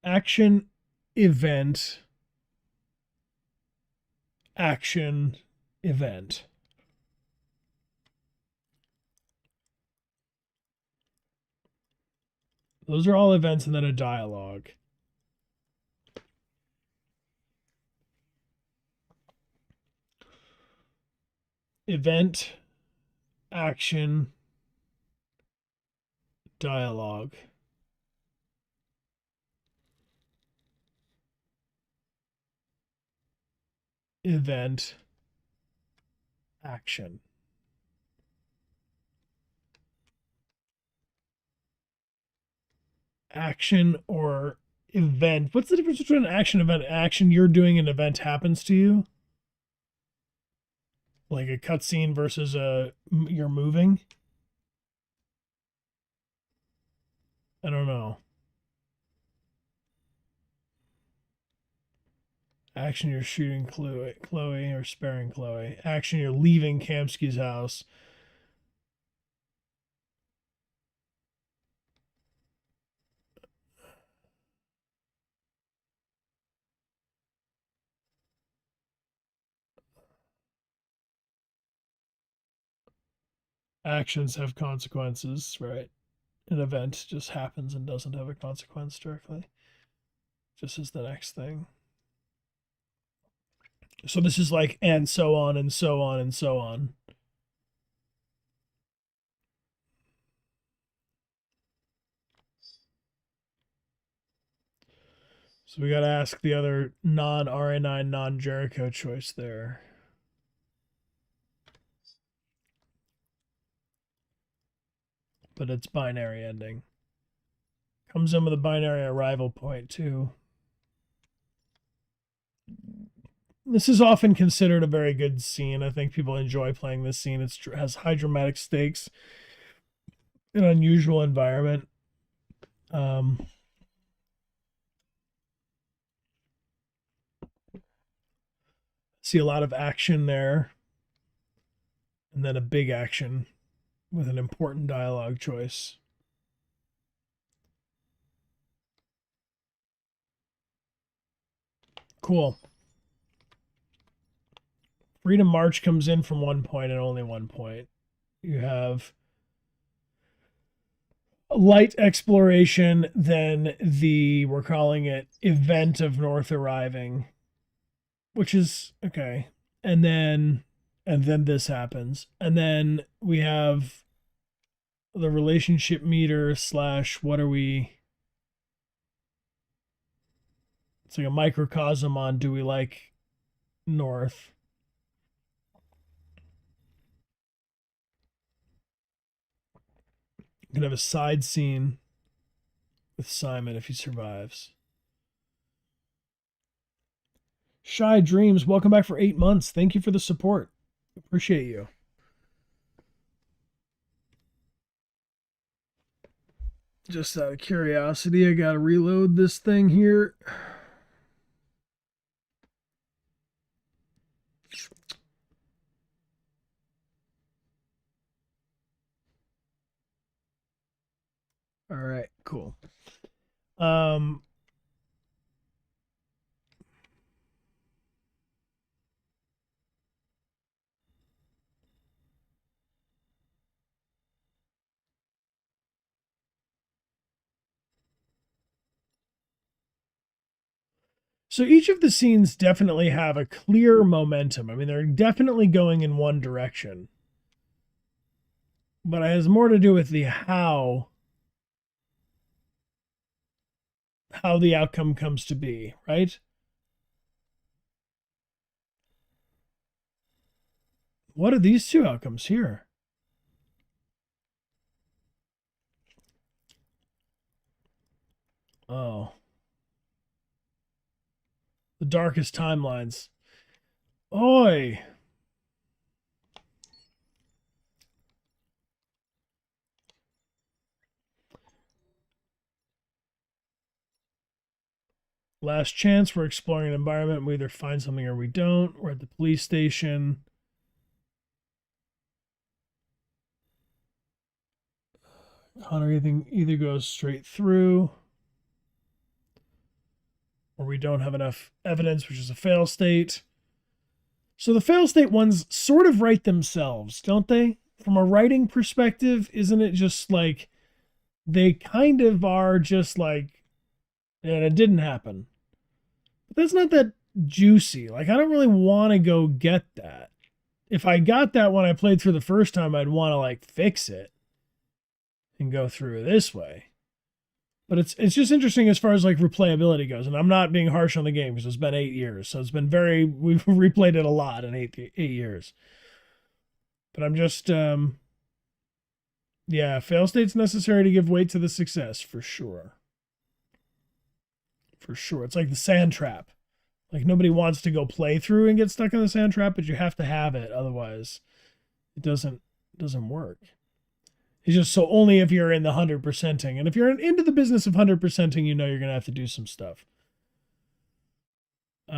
action, event, action, event. Those are all events and then a dialogue. Event, action, dialogue. Event, action. Action or event. What's the difference between an action, event? Action, you're doing an event happens to you. Like a cutscene versus you're moving. I don't know. Action, you're shooting Chloe or sparing Chloe. Action, you're leaving Kamsky's house. Actions have consequences, right? An event just happens and doesn't have a consequence directly. Just as the next thing. So this is like, and so on and so on and so on. So we got to ask the other non-RA9, non-Jericho choice there. But it's binary ending. Comes in with a binary arrival point too. This is often considered a very good scene. I think people enjoy playing this scene. It has high dramatic stakes, an unusual environment. See a lot of action there, and then a big action with an important dialogue choice. Cool. Freedom March comes in from 1 point and only 1 point. You have light exploration, then we're calling it event of North arriving, which is okay. And then this happens. And then we have the relationship meter / what are we? It's like a microcosm on do we like North? You can have a side scene with Simon if he survives. Shy Dreams, welcome back for 8 months. Thank you for the support. Appreciate you. Just out of curiosity, I gotta reload this thing here. All right, cool. So each of the scenes definitely have a clear momentum. I mean, they're definitely going in one direction. But it has more to do with the how the outcome comes to be, right? What are these two outcomes here? Oh. The darkest timelines. Oi. Last chance. We're exploring an environment. We either find something or we don't. We're at the police station. Connor either goes straight through, or we don't have enough evidence, which is a fail state. So the fail state ones sort of write themselves, don't they? From a writing perspective, isn't it just like they kind of are just like, and it didn't happen. But that's not that juicy. Like, I don't really want to go get that. If I got that when I played through the first time, I'd want to like fix it and go through this way. But it's just interesting as far as like replayability goes. And I'm not being harsh on the game because it's been 8 years. So it's been we've replayed it a lot in eight years. But I'm just, yeah, fail state's necessary to give weight to the success for sure. For sure. It's like the sand trap. Like nobody wants to go play through and get stuck in the sand trap, but you have to have it. Otherwise it doesn't work. It's just so only if you're in the 100%ing. And if you're into the business of 100%ing, you know you're going to have to do some stuff. It's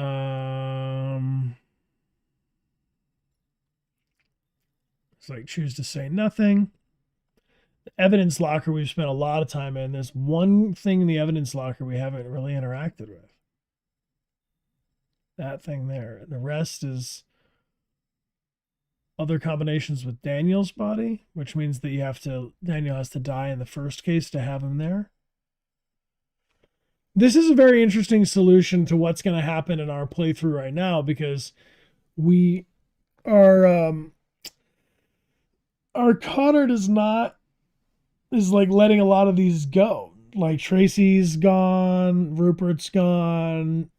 like choose to say nothing. The evidence locker we've spent a lot of time in. There's one thing in the evidence locker we haven't really interacted with. That thing there. And the rest is other combinations with Daniel's body, which means that Daniel has to die in the first case to have him there. This is a very interesting solution to what's going to happen in our playthrough right now, because we are, our Connor is like letting a lot of these go. Like Tracy's gone, Rupert's gone,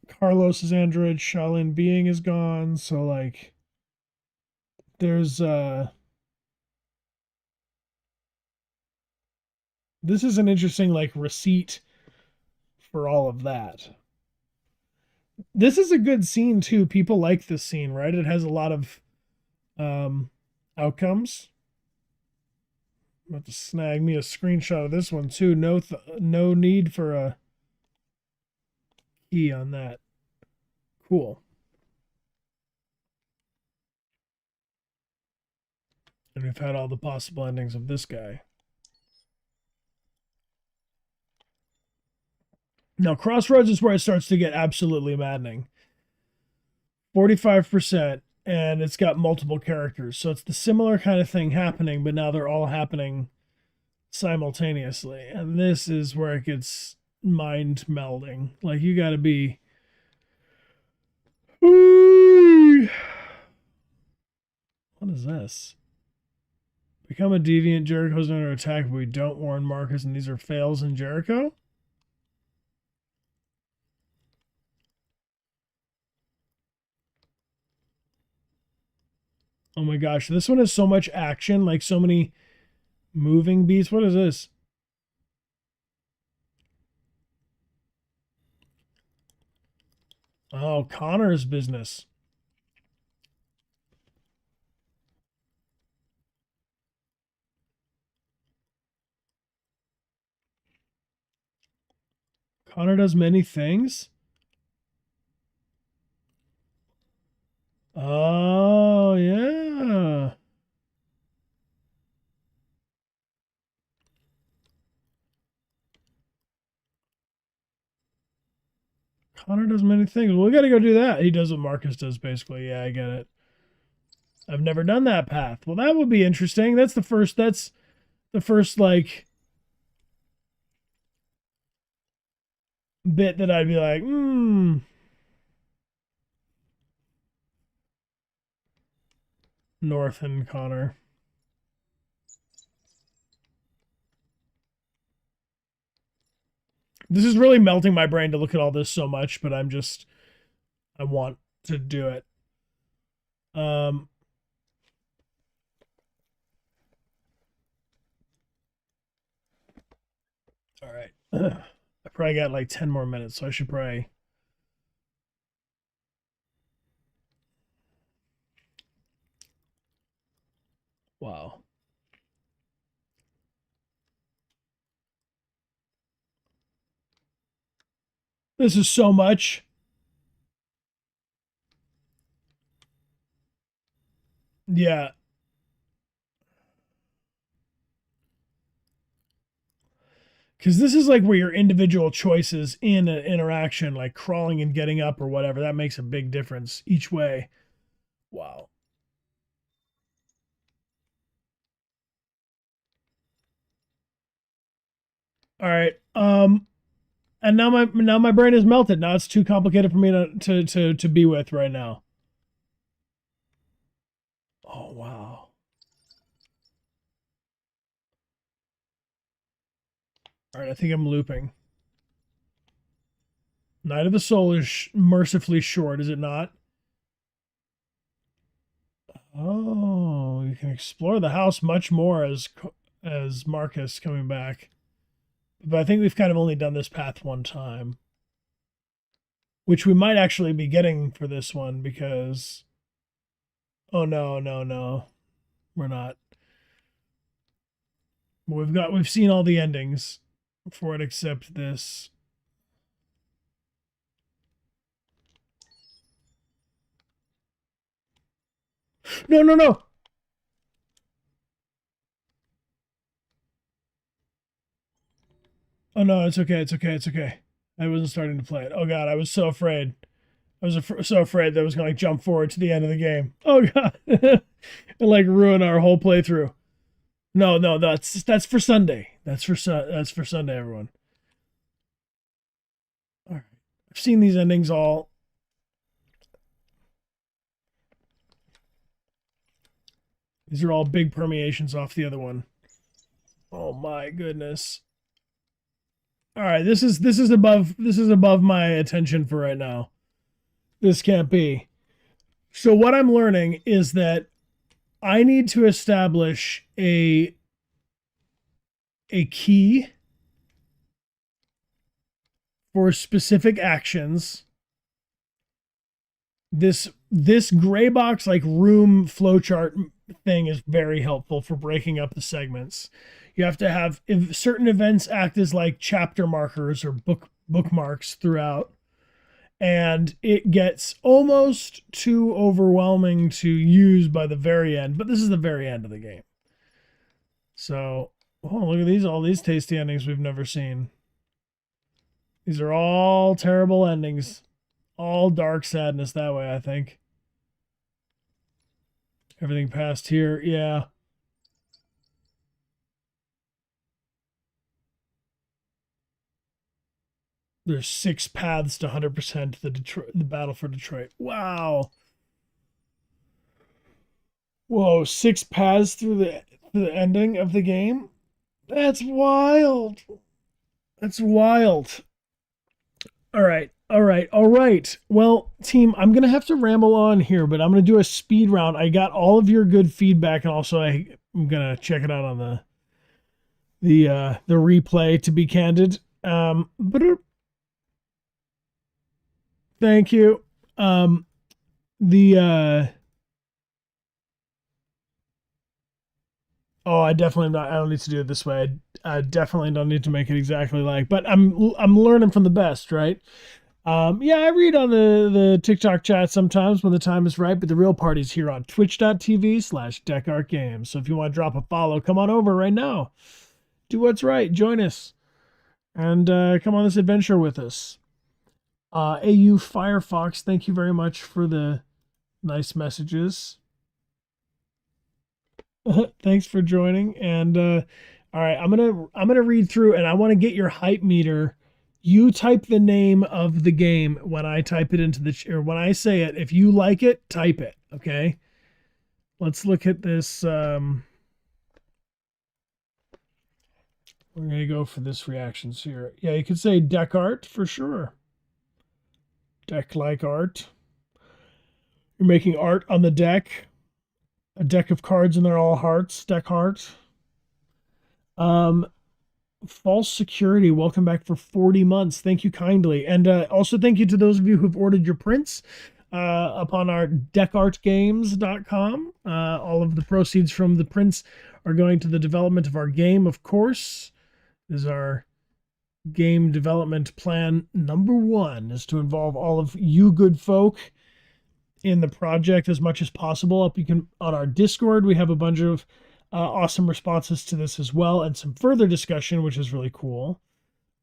Carlos's android Shaolin being is gone. So like, there's this is an interesting like receipt for all of that. This is a good scene too. People like this scene, right? It has a lot of outcomes. I'm about to snag me a screenshot of this one too. No need for a key on that. Cool. And we've had all the possible endings of this guy. Now, Crossroads is where it starts to get absolutely maddening. 45%, and it's got multiple characters. So it's the similar kind of thing happening, but now they're all happening simultaneously. And this is where it gets mind melding. Like, you gotta be... What is this? Become a deviant. Jericho's under attack, but we don't warn Marcus, and these are fails in Jericho? Oh my gosh, this one has so much action, like so many moving beats. What is this? Oh, Connor's business. Connor does many things. Oh, yeah. Connor does many things. Well, we got to go do that. He does what Marcus does, basically. Yeah, I get it. I've never done that path. Well, that would be interesting. That's the first, like, bit that I'd be like, North and Connor. This is really melting my brain to look at all this so much, but I want to do it. All right. I probably got like 10 more minutes, so I should probably. Wow. This is so much. Yeah. Because this is like where your individual choices in an interaction, like crawling and getting up or whatever, that makes a big difference each way. Wow. All right. And now my brain is melted. Now it's too complicated for me to be with right now. Oh wow. All right, I think I'm looping. Night of the Soul is mercifully short, is it not? Oh, you can explore the house much more as Marcus coming back. But I think we've kind of only done this path one time. Which we might actually be getting for this one because... Oh, no. We're not. We've seen all the endings for it except this. No. Oh no, it's okay. I wasn't starting to play it. Oh god, I was so afraid. I was so afraid that I was gonna like jump forward to the end of the game. Oh god, and like ruin our whole playthrough. No, that's for Sunday. That's for Sunday, everyone. All right, I've seen these endings all. These are all big permeations off the other one. Oh my goodness. All right, this is above my attention for right now. This can't be. So what I'm learning is that I need to establish a key for specific actions. This gray box like room flowchart thing is very helpful for breaking up the segments. You have to have if certain events act as like chapter markers or bookmarks throughout, and it gets almost too overwhelming to use by the very end, but this is the very end of the game. So, oh, look at all these tasty endings we've never seen. These are all terrible endings. All dark sadness that way, I think. Everything past here, yeah. There's 6 paths to 100% the battle for Detroit. Wow. Whoa, 6 paths through the ending of the game? That's wild. That's wild. All right. Well, team, I'm going to have to ramble on here, but I'm going to do a speed round. I got all of your good feedback, and also I'm going to check it out on the replay, to be candid. But thank you. Oh, I definitely am not. I don't need to do it this way. I definitely don't need to make it exactly like. But I'm learning from the best, right? Yeah, I read on the TikTok chat sometimes when the time is right. But the real party's here on Twitch.tv/Dechart Games. So if you want to drop a follow, come on over right now. Do what's right. Join us and come on this adventure with us. AU Firefox, thank you very much for the nice messages. Thanks for joining. And all right, I'm gonna read through, and I want to get your hype meter. You type the name of the game when I type it into the or when I say it. If you like it, type it. Okay. Let's look at this. We're gonna go for this reactions here. Yeah, you could say Dechart for sure. Deck like art. You're making art on the deck. A deck of cards and they're all hearts. Dechart. False Security, welcome back for 40 months. Thank you kindly. And also thank you to those of you who've ordered your prints upon our dechartgames.com. All of the proceeds from the prints are going to the development of our game, of course. This is our game development plan number 1, is to involve all of you good folk in the project as much as possible. Up you can on our Discord, we have a bunch of awesome responses to this as well, and some further discussion, which is really cool.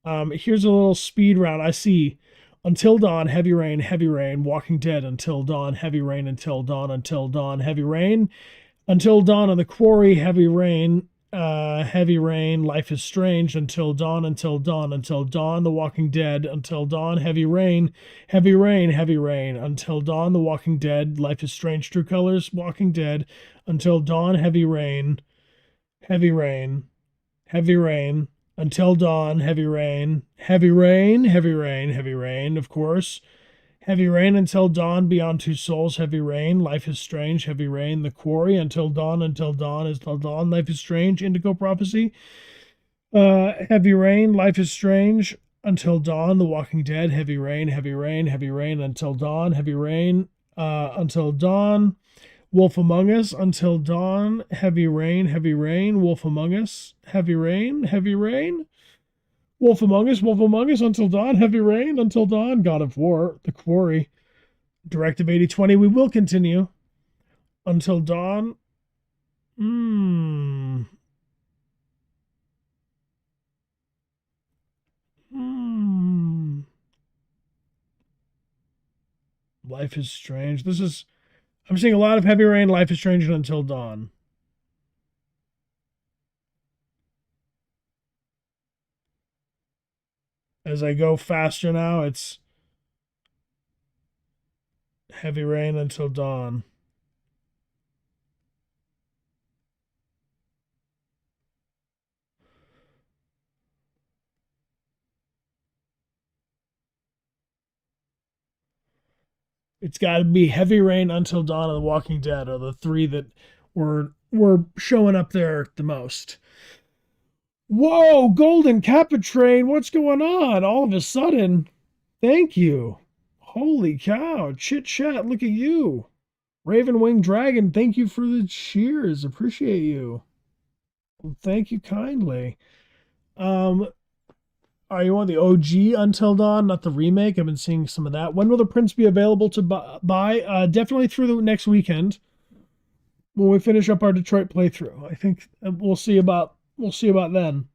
Here's a little speed round. I see Until Dawn, Heavy Rain, Walking Dead, Until Dawn, Heavy Rain, Until Dawn, Until Dawn, Heavy Rain, Until Dawn on the Quarry, Heavy Rain, Life is Strange, Until Dawn, Until Dawn, Until Dawn, The Walking Dead, Until Dawn, Heavy Rain, Until Dawn, The Walking Dead, Life is Strange, True Colors, Walking Dead, Until Dawn, Heavy Rain, Until Dawn, Heavy Rain, of course. Heavy Rain, Until Dawn, Beyond Two Souls, Heavy Rain, Life is Strange, Heavy Rain, The Quarry, Until Dawn, Until Dawn, Life is Strange, Indigo Prophecy, Heavy Rain, Life is Strange, Until Dawn, The Walking Dead, Heavy Rain, Until Dawn, Heavy Rain, Until Dawn, Wolf Among Us, Until Dawn, Heavy Rain, Wolf Among Us, Heavy Rain, Wolf Among Us, Until Dawn, Heavy Rain, Until Dawn, God of War, The Quarry, Directive 8020, we will continue. Until Dawn. Life is Strange. I'm seeing a lot of Heavy Rain, Life is Strange, and Until Dawn. As I go faster now, it's Heavy Rain, Until Dawn. It's got to be Heavy Rain, Until Dawn, and The Walking Dead are the 3 that were showing up there the most. Whoa, Golden Capitrain, what's going on? All of a sudden, thank you. Holy cow, chit chat, look at you. Raven Wing Dragon, thank you for the cheers. Appreciate you. Thank you kindly. Are you on the OG Until Dawn, not the remake? I've been seeing some of that. When will the prints be available to buy? Definitely through the next weekend when we finish up our Detroit playthrough. I think we'll see about then.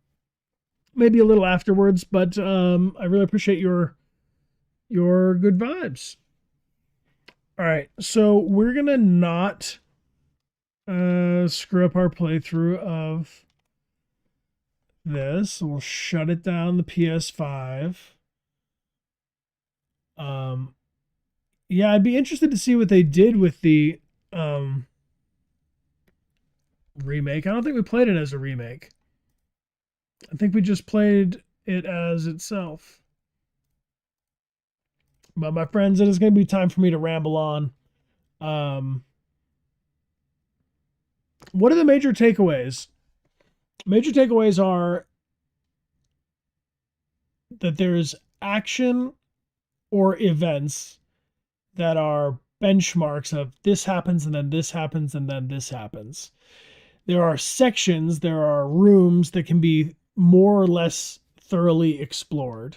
Maybe a little afterwards, but I really appreciate your good vibes. All right, so we're gonna not screw up our playthrough of this. We'll shut it down, the PS5. Yeah, I'd be interested to see what they did with the remake. I don't think we played it as a remake. I think we just played it as itself. But my friends, it is going to be time for me to ramble on. What are the major takeaways? Major takeaways are that there's action or events that are benchmarks of this happens and then this happens and then this happens. There are sections, there are rooms that can be more or less thoroughly explored.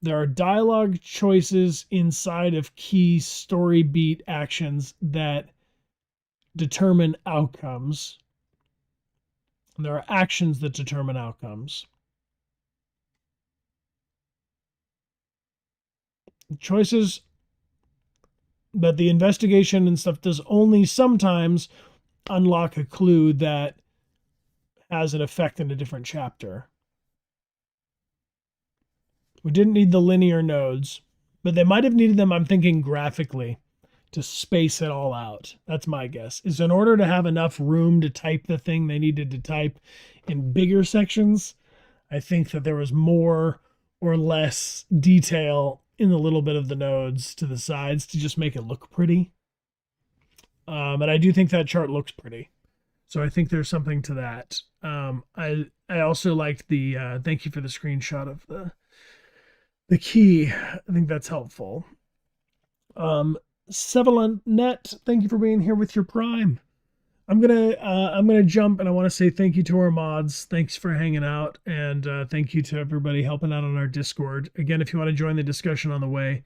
There are dialogue choices inside of key story beat actions that determine outcomes. And there are actions that determine outcomes. Choices that the investigation and stuff does only sometimes unlock a clue that has an effect in a different chapter. We didn't need the linear nodes, but they might have needed them, I'm thinking, graphically to space it all out. That's my guess. Is in order to have enough room to type the thing they needed to type in bigger sections, I think that there was more or less detail in the little bit of the nodes to the sides to just make it look pretty. And I do think that chart looks pretty. So I think there's something to that. I also liked the thank you for the screenshot of the key. I think that's helpful. Sevalanette, thank you for being here with your Prime. I'm gonna jump, and I want to say thank you to our mods. Thanks for hanging out, and thank you to everybody helping out on our Discord. Again, if you want to join the discussion on the way,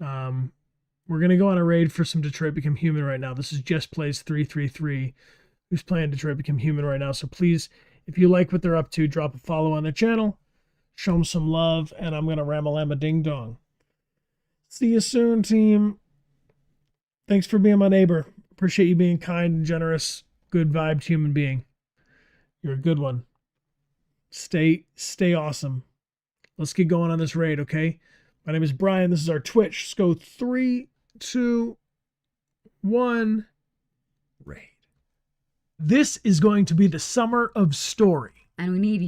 we're gonna go on a raid for some Detroit Become Human right now. This is Just Plays 333, who's playing Detroit Become Human right now. So please, if you like what they're up to, drop a follow on their channel, show them some love, and I'm gonna ramalama ding dong. See you soon, team. Thanks for being my neighbor. Appreciate you being kind and generous, good vibed human being. You're a good one. Stay awesome. Let's get going on this raid, okay? My name is Brian. This is our Twitch. Let's go 3, 2, 1. Raid. This is going to be the summer of story. And we need